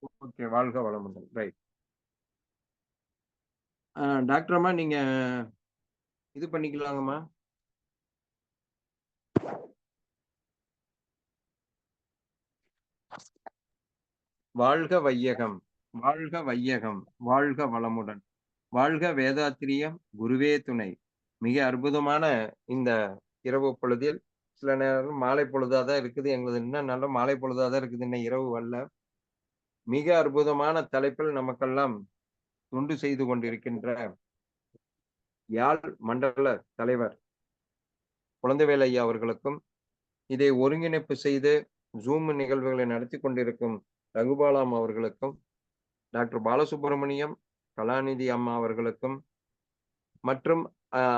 Okay. வாழ்க வளமுடன். Right. Doctor அம்மா நீங்க இது பண்ணிக்கலாங்கம்மா. வாழ்க வையகம், வாழ்க வையகம், வாழ்க வளமுடன். வாழ்க வேதாத்திரியம், குருவே துணை. மிக அற்புதமான இந்த இரவு பொழுதில், சில நேரம் மாலை பொழுதா தான் இருக்குது. எங்களுது இன்னும் நல்ல மாலை பொழுதா தான் இருக்குது. இன்னும் இரவு வரல. மிக அற்புதமான தலைப்பில் நமக்கெல்லாம் தொண்டு செய்து கொண்டிருக்கின்ற யாழ் மண்டல தலைவர் குழந்தைவேல் ஐயா அவர்களுக்கும், இதை ஒருங்கிணைப்பு செய்து ஜூம் நிகழ்வுகளை நடத்தி கொண்டிருக்கும் ரகுபாலாம் அவர்களுக்கும், டாக்டர் பாலசுப்ரமணியம், கலாநிதி அம்மா அவர்களுக்கும், மற்றும்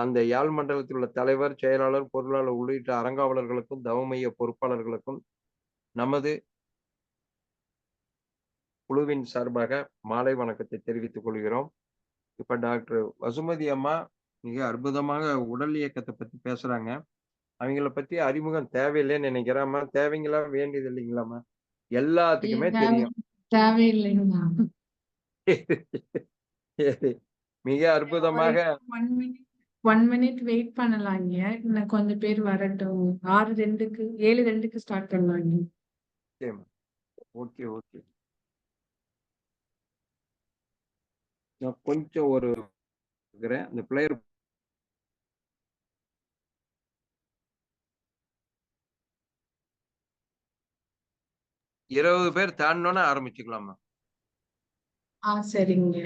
அந்த யாழ் மண்டலத்தில் உள்ள தலைவர், செயலாளர், பொருளாளர் உள்ளிட்ட அறங்காவலர்களுக்கும், தவமைய பொறுப்பாளர்களுக்கும் நமது குழுவின் சார்பாக மாலை வணக்கத்தை தெரிவித்துக் கொள்கிறோம். இப்ப டாக்டர் வசுமதி அம்மா மிக அற்புதமாக உடல் இயக்கத்தை பத்தி பேசுறாங்க. அவங்கள பத்தி அறிமுகம் தேவையில்லைன்னு நினைக்கிறேன். தேவைங்களா? வேண்டியது இல்லைங்களாம்மா? எல்லாத்துக்குமே தெரியும். தேவையில்லைங்களா? மிக அற்புதமாக 1 மினிட் வெயிட் பண்ணலாங்க. இன்னும் கொஞ்சம் பேர் வரட்டும். 6:02க்கு 7:02க்கு ஸ்டார்ட் பண்ணலாங்க. Okay, okay. நான் கொஞ்சம் ஒரு அந்த பிளேயர் 20 பேர் தாண்டினோன்னு ஆரம்பிச்சுக்கலாமா? சரிங்க.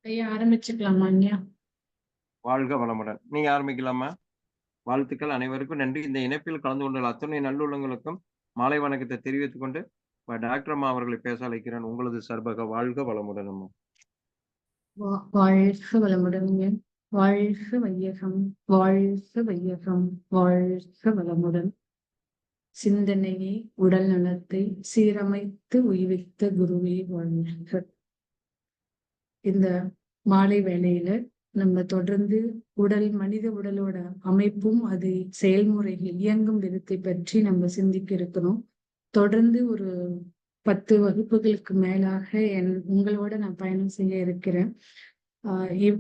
ஐயா ஆரம்பிச்சுக்கலாமா ஐயா? வாழ்க வளமுடன். நீங்க ஆரம்பிக்கலாமா? வாழ்த்துக்கள் அனைவருக்கும் நன்றி. இந்த இணைப்பில் கலந்து கொண்டுள்ள அத்துணை நல்லுள்ளங்களுக்கும் மாலை வணக்கத்தை தெரிவித்துக் கொண்டு டாக்டர் அம்மா அவர்களை பேச அழைக்கிறேன். உங்களது சார்பாக வாழ்க வளமுடன் அம்மா. வாழ்க வளமுடன். வாழ்க வையகம், வாழ்க வையகம், வாழ்க வளமுடன். சிந்தனையை உடல் நலத்தை சீரமைத்து உய்வித்த குருவே வாழ்க. இந்த மாலை வேளையில நம்ம தொடர்ந்து மனித உடலோட அமைப்பும் அது செயல்முறைகள் இயங்கும் விதத்தை பற்றி நம்ம சிந்திக்க இருக்கிறோம். தொடர்ந்து ஒரு 10 வகுப்புகளுக்கு மேலாக உங்களோட நான் பயணம் செய்ய இருக்கிறேன்.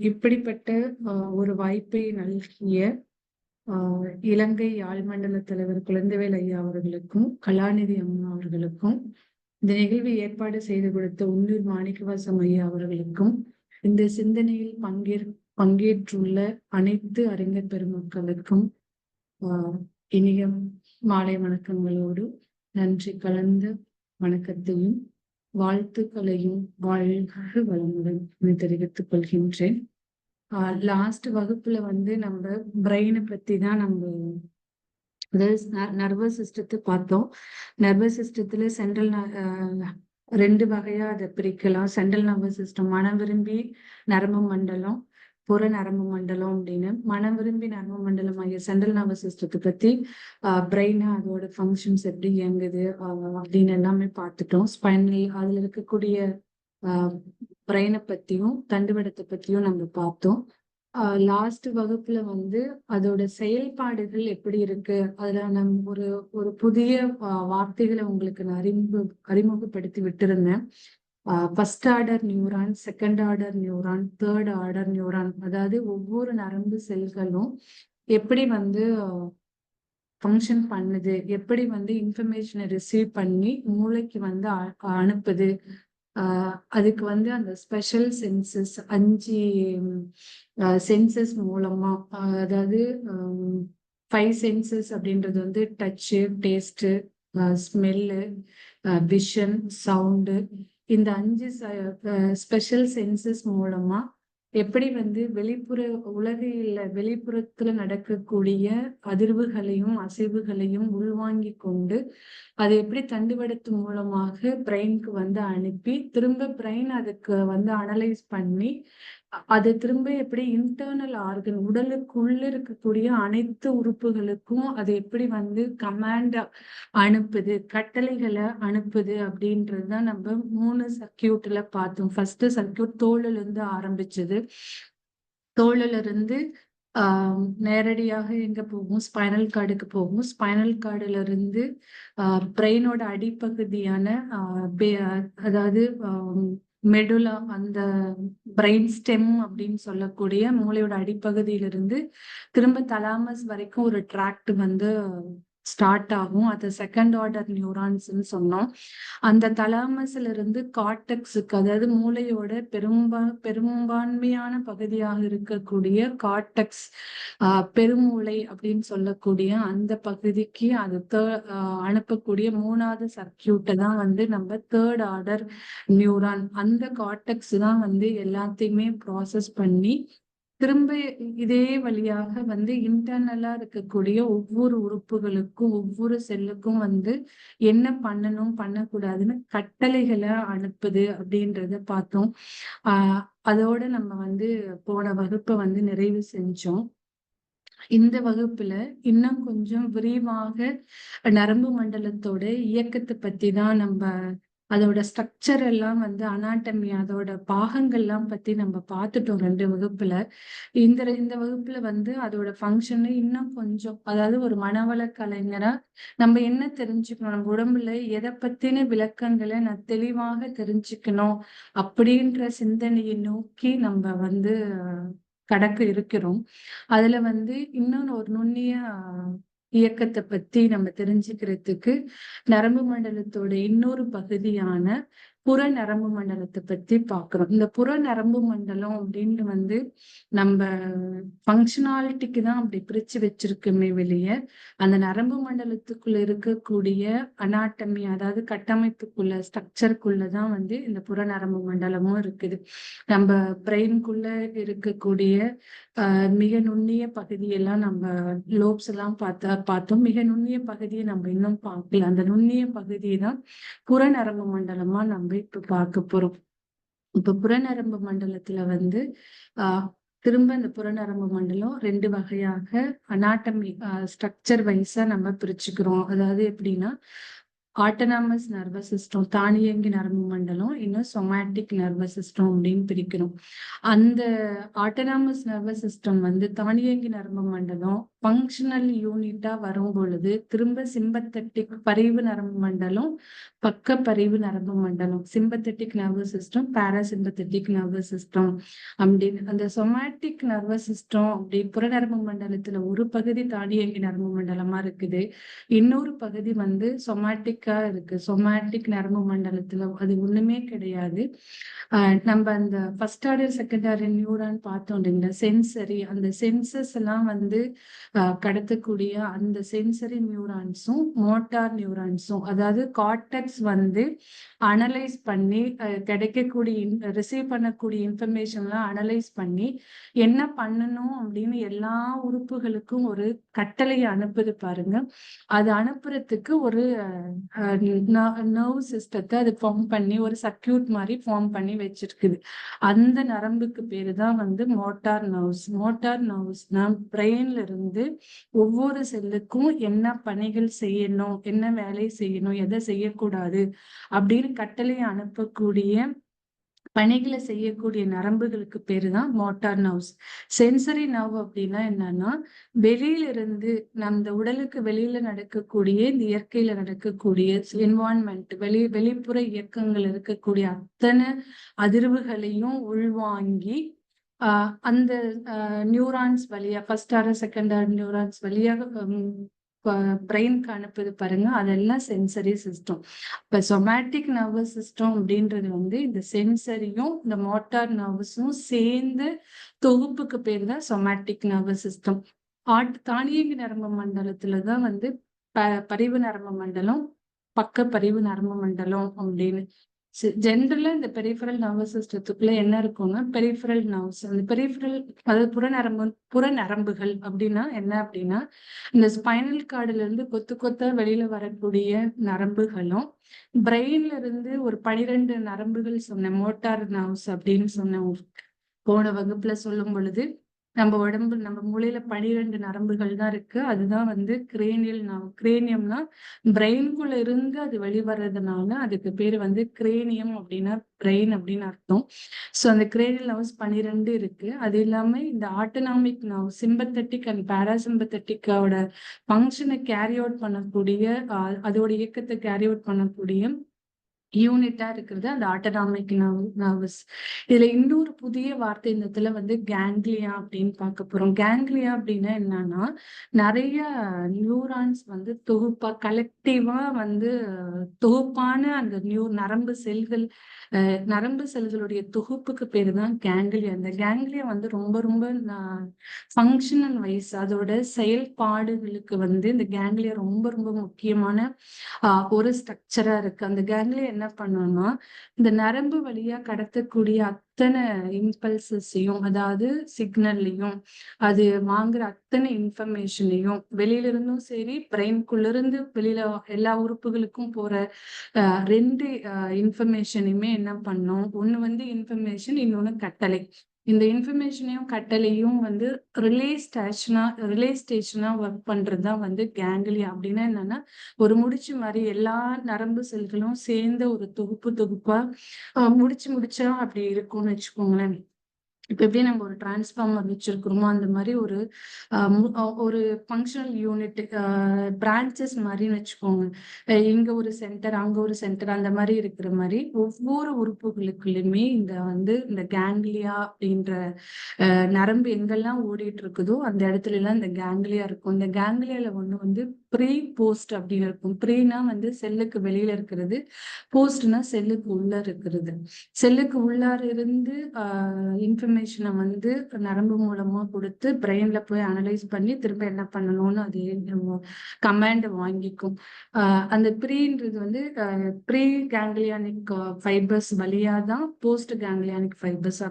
இப்படிப்பட்ட ஒரு வாய்ப்பை நல்கிய இலங்கை யாழ் மண்டல தலைவர் குழந்தைவேல் ஐயா அவர்களுக்கும், கலாநிதி அம்மா அவர்களுக்கும், இந்த நிகழ்வை ஏற்பாடு செய்து கொடுத்த உள்ளூர் மாணிக்கவாசம் ஐயா அவர்களுக்கும், இந்த சிந்தனையில் பங்கேற்றுள்ள அனைத்து அறிஞர் பெருமக்களுக்கும் இனிய மாலை வணக்கங்களோடு நன்றி கலந்த வணக்கத்தையும் வாழ்த்துக்களையும் வாழ்க வளமுடன் தெரிவித்துக் கொள்கின்றேன். லாஸ்ட் வகுப்புல வந்து நம்ம பிரெயினை பத்தி தான் நம்ம நர்வஸ் சிஸ்டத்தை பார்த்தோம். நர்வஸ் சிஸ்டத்துல சென்ட்ரல் ரெண்டு வகையா அதை பிரிக்கலாம். சென்ட்ரல் நர்வஸ் சிஸ்டம், மனம் விரும்பி நரம்பு மண்டலம், புற நரம்பு மண்டலம் அப்படின்னு. மனம் விரும்பி நரம்பு மண்டலம் ஆகிய சென்ட்ரல் நர்வஸ் சிஸ்டத்தை பத்தி பிரெயின் அதோட ஃபங்க்ஷன்ஸ் எப்படி இயங்குது அப்படின்னு எல்லாமே பார்த்துட்டோம். ஸ்பைனல் அதுல இருக்கக்கூடிய பிரெயினை பத்தியும் தண்டுவடத்தை பத்தியும் நம்ம பார்த்தோம். லாஸ்ட் வகுப்புல வந்து அதோட செயல்பாடுகள் எப்படி இருக்கு, அதுல நம்ம ஒரு புதிய வார்த்தைகளை உங்களுக்கு நான் அறிமுகப்படுத்தி விட்டிருந்தேன். First order neuron, second order neuron, third order neuron. அதாவது ஒவ்வொரு நரம்பு செல்களும் எப்படி வந்து ஃபங்க்ஷன் பண்ணுது, எப்படி வந்து இன்ஃபர்மேஷனை ரிசீவ் பண்ணி மூளைக்கு வந்து அனுப்புது. அதுக்கு வந்து அந்த ஸ்பெஷல் சென்சஸ் 5 சென்சஸ் மூலமா, அதாவது 5 சென்சஸ் அப்படின்றது வந்து touch, taste, smell, vision, sound. இந்த 5 ஸ்பெஷல் சென்சஸ் மூலமா எப்படி வந்து வெளிப்புறத்துல நடக்கக்கூடிய அதிர்வுகளையும் அசைவுகளையும் உள்வாங்கி கொண்டு அதை எப்படி தண்டுவடத்து மூலமாக பிரெயினுக்கு வந்து அனுப்பி திரும்ப பிரெயின் அதுக்கு வந்து அனலைஸ் பண்ணி அது திரும்ப எப்படி இன்டர்னல் ஆர்கன் உடலுக்குள்ள இருக்கக்கூடிய அனைத்து உறுப்புகளுக்கும் அது எப்படி வந்து கமாண்ட் அனுப்புது, கட்டளைகளை அனுப்புது அப்படின்றதுதான் நம்ம 3 சர்க்கியூட்ல பார்த்தோம். ஃபர்ஸ்ட் சர்க்கியூட் தோல்ல இருந்து ஆரம்பிச்சது. தோல்ல இருந்து நேரடியாக எங்க போகும், ஸ்பைனல் கார்டுக்கு போகும். ஸ்பைனல் கார்டுல இருந்து பிரெயினோட அடிப்பகுதியான அதாவது மெடுலா, அந்த பிரெயின் ஸ்டெம் அப்படின்னு சொல்லக்கூடிய மூளையோட அடிப்பகுதியிலிருந்து திரும்ப தலாமஸ் வரைக்கும் ஒரு ட்ராக்ட் வந்து ஸ்டார்ட் ஆகும். அது செகண்ட் ஆர்டர் நியூரான்ஸ்ன்னு சொன்னோம். அந்த தலாமஸ்ல இருந்து கார்டெக்ஸுக்கு, அதாவது மூளையோட பெரும்பான்மையான பகுதியாக இருக்கக்கூடிய கார்டெக்ஸ், பெருமூளை அப்படின்னு சொல்லக்கூடிய அந்த பகுதிக்கு அது அனுப்பக்கூடிய 3வது சர்க்கியூட்டை தான் வந்து நம்ம தேர்ட் ஆர்டர் நியூரான். அந்த கார்டெக்ஸ் தான் வந்து எல்லாத்தையுமே ப்ராசஸ் பண்ணி திரும்ப இதே வழியாக வந்து இன்டர்னலா இருக்கக்கூடிய ஒவ்வொரு உறுப்புகளுக்கும் ஒவ்வொரு செல்லுக்கும் வந்து என்ன பண்ணணும் பண்ணக்கூடாதுன்னு கட்டளைகளை அனுப்புது அப்படின்றத பார்த்தோம். அதோட நம்ம வந்து போன வகுப்பை வந்து நிறைவு செஞ்சோம். இந்த வகுப்புல இன்னும் கொஞ்சம் விரிவாக நரம்பு மண்டலத்தோட இயக்கத்தை பத்தி தான் நம்ம அதோட ஸ்ட்ரக்சர் எல்லாம் வந்து அனாட்டமி, அதோட பாகங்கள்லாம் பத்தி நம்ம பார்த்துட்டோம் 2 வகுப்புல. இந்த வகுப்புல வந்து அதோட ஃபங்க்ஷன் இன்னும் கொஞ்சம், அதாவது ஒரு மனவள கலைஞரா நம்ம என்ன தெரிஞ்சுக்கணும், நம்ம உடம்புல எதை பத்தின விளக்கங்களை நான் தெளிவாக தெரிஞ்சுக்கணும் அப்படின்ற சிந்தனையை நோக்கி நம்ம வந்து கடக்க இருக்கிறோம். அதுல வந்து இன்னொன்னு ஒரு நுண்ணிய இயக்கத்தை பத்தி நம்ம தெரிஞ்சுக்கிறதுக்கு நரம்பு மண்டலத்தோட இன்னொரு பகுதியான புற நரம்பு மண்டலத்தை பத்தி பாக்குறோம். இந்த புற நரம்பு மண்டலம் அப்படின்னு வந்து நம்ம ஃபங்க்ஷனாலிட்டிக்கு தான் அப்படி பிரிச்சு வச்சிருக்குமே வெளியே, அந்த நரம்பு மண்டலத்துக்குள்ள இருக்கக்கூடிய அனாட்டமி, அதாவது கட்டமைப்புக்குள்ள ஸ்ட்ரக்சருக்குள்ளதான் வந்து இந்த புற நரம்பு மண்டலமும் இருக்குது. நம்ம பிரெயின்குள்ள இருக்கக்கூடிய மிக நுண்ணிய பகுதியெல்லாம் நம்ம லோப்ஸ் எல்லாம் பார்த்தோம். மிக நுண்ணிய பகுதியை நம்ம இன்னும் பார்க்கல. அந்த நுண்ணிய பகுதியை தான் புறநரம்பு மண்டலமா நம்ம இப்ப பார்க்க போறோம். இப்ப புறநரம்பு மண்டலத்துல வந்து திரும்ப இந்த புறநரம்பு மண்டலம் 2 வகையாக அனாட்டமி ஸ்ட்ரக்சர் வைஸா நம்ம பிரிச்சுக்கிறோம். அதாவது எப்படின்னா, ஆட்டோனாமஸ் நர்வஸ் சிஸ்டம், தானியங்கி நரம்பு மண்டலம், இன்னும் சொமேட்டிக் நர்வஸ் சிஸ்டம் அப்படின்னு பிரிக்கிறோம். அந்த ஆட்டோனாமஸ் நர்வஸ் சிஸ்டம் வந்து தானியங்கி நரம்பு மண்டலம் ஃபங்க்ஷனல் யூனிட்டா வரும் பொழுது திரும்ப சிம்பத்தட்டிக் பரிவு நரம்பு மண்டலம், பக்க பரிவு நரம்பு மண்டலம், sympathetic nervous system, parasympathetic nervous system அப்படின்னு. அந்த சொமேட்டிக் நர்வஸ் சிஸ்டம் அப்படி புறநரம்பு மண்டலத்துல ஒரு பகுதி தானியங்கி நரம்பு மண்டலமா இருக்குது, இன்னொரு பகுதி வந்து சொமேட்டிக் சொமேட்டிக்கா இருக்கு. சொமேட்டிக் நரம்பு மண்டலத்துல அது ஒண்ணுமே கிடையாது. நம்ம அந்த first order second order neuron பார்த்தோம் இல்லைங்களா, சென்சரி, அந்த சென்சஸ் எல்லாம் வந்து கடத்தக்கூடிய அந்த சென்சரி நியூரான்ஸும் மோட்டார் நியூரான்ஸும், அதாவது கார்டெக்ஸ் வந்து அனலைஸ் பண்ணி கிடைக்கக்கூடிய ரிசீவ் பண்ணக்கூடிய இன்ஃபர்மேஷன்லாம் அனலைஸ் பண்ணி என்ன பண்ணணும் அப்படின்னு எல்லா உறுப்புகளுக்கும் ஒரு கட்டளையை அனுப்புது பாருங்க. அது அனுப்புறதுக்கு ஒரு நர்வ் சிஸ்டத்தை அது ஃபார்ம் பண்ணி ஒரு சர்க்கியூட் மாதிரி ஃபார்ம் பண்ணி வச்சிருக்குது. அந்த நரம்புக்கு பேரு தான் வந்து மோட்டார் நர்வ்ஸ். மோட்டார் நர்வ்ஸ்னா பிரெயின்ல இருந்து ஒவ்வொரு செல்லுக்கும் என்ன பணிகள் செய்யணும், என்ன வேலை செய்யணும், எதை செய்யக்கூடாது அப்படின்னு கட்டளை அனுப்பக்கூடிய பணிகளை செய்யக்கூடிய நரம்புகளுக்கு பேரு தான் மோட்டார் நர்வ்ஸ். சென்சரி நர்வ் அப்படின்னா என்னன்னா, வெளியில இருந்து நம்ம உடலுக்கு வெளியில நடக்கக்கூடிய இந்த இயற்கையில நடக்கக்கூடிய என்வான்மெண்ட், வெளிப்புற இயக்கங்கள் இருக்கக்கூடிய அத்தனை அதிர்வுகளையும் உள்வாங்கி அந்த நியூரான்ஸ் வழியா, first order second order neurons வழியாக பிரெயினுக்கு அனுப்புது பாருங்க, அதெல்லாம் சென்சரி சிஸ்டம். இப்ப சொமேட்டிக் நர்வஸ் சிஸ்டம் அப்படின்றது வந்து இந்த சென்சரியும் இந்த மோட்டார் நர்வஸும் சேர்ந்து தொகுப்புக்கு பேர் தான் சொமேட்டிக் நர்வஸ் சிஸ்டம். தானியங்கி நரம்பு மண்டலத்துலதான் வந்து பரிவு நரம்பு மண்டலம், பக்க பரிவு நரம்பு மண்டலம் அப்படின்னு. ஜென்ரலா இந்த பெரிஃபரல் நர்வஸ் சிஸ்டத்துக்குள்ள என்ன இருக்கும்னா, பெரிஃபரல் நர்வ்ஸ், அந்த பெரிஃபரல், அதாவது புறநரம்புகள் அப்படின்னா என்ன அப்படின்னா, இந்த ஸ்பைனல் கார்டுல இருந்து கொத்து கொத்தா வெளியில வரக்கூடிய நரம்புகளும், பிரெயின்ல இருந்து ஒரு 12 நரம்புகள் சொன்ன மோட்டார் நர்வ்ஸ் அப்படின்னு சொன்ன போன வகுப்புல சொல்லும் பொழுது, நம்ம உடம்பு நம்ம மூளையில 12 நரம்புகள் தான் இருக்கு. அதுதான் வந்து கிரேனியல் நர்வ். கிரேனியம்னா பிரெயின்குள்ள இருந்து அது வெளிவர்றதுனால அதுக்கு பேரு வந்து கிரேனியம் அப்படின்னா பிரெயின் அப்படின்னு அர்த்தம். ஸோ அந்த கிரேனியல் நர்வ்ஸ் 12 இருக்கு. அது இல்லாம இந்த ஆட்டோனாமிக் நர்வ், சிம்பத்தட்டிக் அண்ட் பாராசிம்பத்தட்டிக்கோட ஃபங்க்ஷனை கேரி அவுட் பண்ணக்கூடிய, அதோட இயக்கத்தை கேரி அவுட் பண்ணக்கூடிய யூனிட்டா இருக்கிறது அந்த ஆட்டோனாமிக் நர்வஸ். இதுல இன்னொரு புதிய வார்த்தை இந்த இடத்துல வந்து கேங்லியா அப்படின்னு பார்க்க போறோம். கேங்லியா அப்படின்னா என்னன்னா, நிறைய நியூரான்ஸ் வந்து தொகுப்பா கலெக்டிவா வந்து தொகுப்பான அந்த நரம்பு செல்கள், நரம்பு செல்களுடைய தொகுப்புக்கு பேரு தான் கேங்லியா. அந்த கேங்லியா வந்து ரொம்ப ரொம்ப ஃபங்க்ஷனல் வைஸ், அதோட செயல்பாடுகளுக்கு வந்து இந்த கேங்லியா ரொம்ப ரொம்ப முக்கியமான ஒரு ஸ்ட்ரக்சரா இருக்கு. அந்த கேங்லியா என்ன பண்ணணும்னா, இந்த நரம்பு வழியா கடத்தக்கூடிய அத்தனை இம்பல்சஸையும், அதாவது சிக்னல்லையும், அது வாங்குற அத்தனை இன்ஃபர்மேஷனையும், வெளியில இருந்தும் சரி பிரெயின்குள்ள இருந்து வெளியில எல்லா உறுப்புகளுக்கும் போற 2 இன்ஃபர்மேஷனையுமே என்ன பண்ணும், ஒண்ணு வந்து இன்ஃபர்மேஷன், இன்னொன்னு கட்டளை. இந்த இன்ஃபர்மேஷனையும் கட்டளையும் வந்து ரிலே ஸ்டேஷனா ஒர்க் பண்றதுதான் வந்து கேங்லியா. அப்படின்னா என்னன்னா, ஒரு முடிச்சு மாதிரி எல்லா நரம்பு செல்களும் சேர்ந்த ஒரு தொகுப்பா முடிச்சா அப்படி இருக்கும்னு வச்சுக்கோங்களேன். இப்ப எப்படி நம்ம ஒரு டிரான்ஸ்ஃபார்மர் வச்சிருக்கிறோமோ அந்த மாதிரி ஒரு ஃபங்க்ஷனல் யூனிட், பிரான்ச்சஸ் மாதிரின்னு வச்சுக்கோங்க. இங்க ஒரு சென்டர், அங்க ஒரு சென்டர், அந்த மாதிரி இருக்கிற மாதிரி ஒவ்வொரு உறுப்புகளுக்குள்ளுமே இந்த கேங்லியா அப்படின்ற நரம்பு எங்கெல்லாம் ஓடிட்டு இருக்குதோ அந்த இடத்துல எல்லாம் இந்த கேங்லியா இருக்கும். இந்த கேங்லியால ஒண்ணு வந்து ப்ரீ போஸ்ட் அப்படின்னு இருக்கும். ப்ரீனா வந்து செல்லுக்கு வெளியில இருக்கிறது, போஸ்ட்னா செல்லுக்கு உள்ள இருக்கிறது. செல்லுக்கு உள்ளார இருந்து இன்ஃபர்மேஷனை வந்து நரம்பு மூலமா கொடுத்து பிரெயின்ல போய் அனலைஸ் பண்ணி திரும்ப என்ன பண்ணணும்னு அது கமாண்ட் வாங்கிக்கும். அந்த ப்ரீன்றது வந்து ப்ரீ கேங்லியானிக் ஃபைபர்ஸ் வழியா தான் போஸ்ட் கேங்லியானிக் ஃபைபர்ஸ்.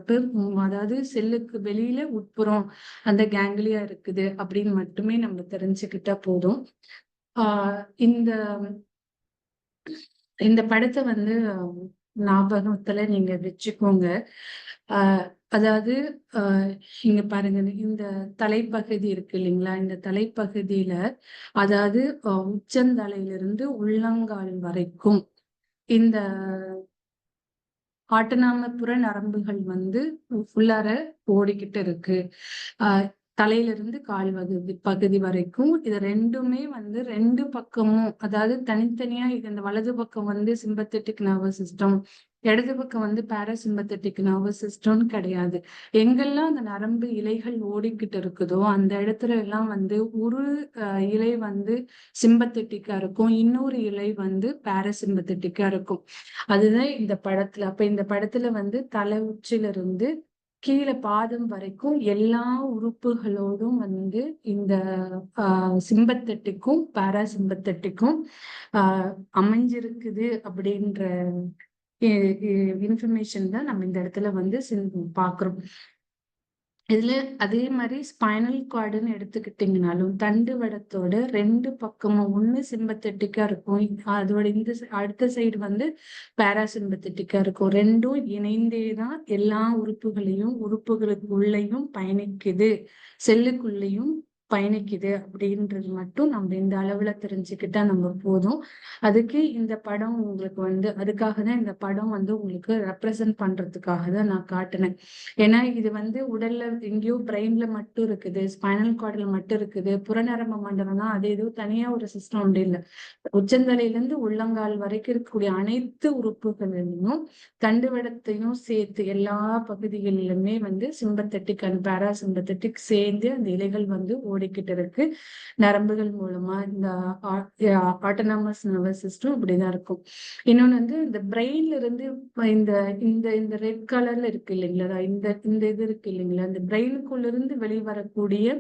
அதாவது செல்லுக்கு வெளியில உட்புறம் அந்த கேங்லியா இருக்குது அப்படின்னு மட்டுமே நம்ம தெரிஞ்சுக்கிட்டா போதும். இந்த இந்த படத்தை வந்து ஞாபகத்துல நீங்க வச்சுக்கோங்க. அதாவது இங்க பாருங்க, இந்த தலைப்பகுதி இருக்கு இல்லைங்களா, இந்த தலைப்பகுதியில அதாவது உச்சந்தலையிலிருந்து உள்ளங்கால் வரைக்கும் இந்த புற நரம்புகள் வந்து உள்ளார ஓடிக்கிட்டு இருக்கு. தலையிலிருந்து கால் பகுதி வரைக்கும் இது ரெண்டுமே வந்து 2 பக்கமும், அதாவது தனித்தனியா, இது இந்த வலது பக்கம் வந்து சிம்பத்தட்டிக் நர்வஸ் சிஸ்டம், இடது பக்கம் வந்து பாராசிம்பத்தட்டிக் நர்வஸ் சிஸ்டம்னு கிடையாது. எங்கெல்லாம் அந்த நரம்பு இலைகள் ஓடிக்கிட்டு இருக்குதோ அந்த இடத்துல எல்லாம் வந்து ஒரு இலை வந்து சிம்பத்தட்டிக்கா இருக்கும், இன்னொரு இலை வந்து பாராசிம்பத்தட்டிக்கா இருக்கும். அதுதான் இந்த படத்துல. அப்ப இந்த படத்துல வந்து தலை உச்சில இருந்து கீழே பாதம் வரைக்கும் எல்லா உறுப்புகளோடும் வந்து இந்த சிம்பத்தட்டிக்கும் பாராசிம்பத்தட்டிக்கும் அமைஞ்சிருக்குது அப்படின்ற இன்ஃபர்மேஷன் தான் நம்ம இந்த இடத்துல வந்து பாக்குறோம். இதுல அதே மாதிரி ஸ்பைனல் கார்டுன்னு எடுத்துக்கிட்டீங்கனாலும் தண்டு வடத்தோட 2 பக்கமும் ஒண்ணு சிம்பத்தட்டிக்கா இருக்கும், அதோட இந்த அடுத்த சைடு வந்து பாராசிம்பத்தட்டிக்கா இருக்கும். ரெண்டும் இணைந்தேதான் எல்லா உறுப்புகளுக்கு உள்ளேயும் பயணிக்குது, செல்லுக்குள்ளேயும் பயணிக்குது அப்படின்றது மட்டும் நம்ம இந்த அளவுல தெரிஞ்சுக்கிட்டா நம்ம போதும். அதுக்கு இந்த படம் உங்களுக்கு வந்து அதுக்காக தான் இந்த படம் வந்து உங்களுக்கு ரெப்ரசன்ட் பண்றதுக்காக தான் நான் காட்டினேன். ஏன்னா இது வந்து உடல்ல எங்கேயோ பிரெயின்ல மட்டும் இருக்குது, ஸ்பைனல் கார்டுல மட்டும் இருக்குது, புறநரம்பு மண்டலம்னா அது ஏதோ தனியா ஒரு சிஸ்டம் அப்படி இல்லை. உச்சந்தலையில இருந்து உள்ளங்கால் வரைக்கும் இருக்கக்கூடிய அனைத்து உறுப்புகளிலும் தண்டுவடத்தையும் சேர்த்து எல்லா பகுதிகளிலுமே வந்து சிம்பத்தட்டிக் அண்ட் பாராசிம்பத்தட்டிக் சேர்ந்து அந்த இலைகள் வந்து ஓடிக்கிட்டு இருக்கு நரம்புகள் மூலமா. இந்த ஆட்டோனமஸ் நர்வஸ் சிஸ்டம் இப்படிதான் இருக்கும். இன்னொன்னு வந்து இந்த பிரெயின்ல இருந்து இந்த இந்த இந்த ரெட் கலர்ல இருக்கு இல்லைங்களா, இந்த இந்த இது இருக்கு இல்லைங்களா, இந்த பிரெயினுக்குள்ள இருந்து வெளிவரக்கூடிய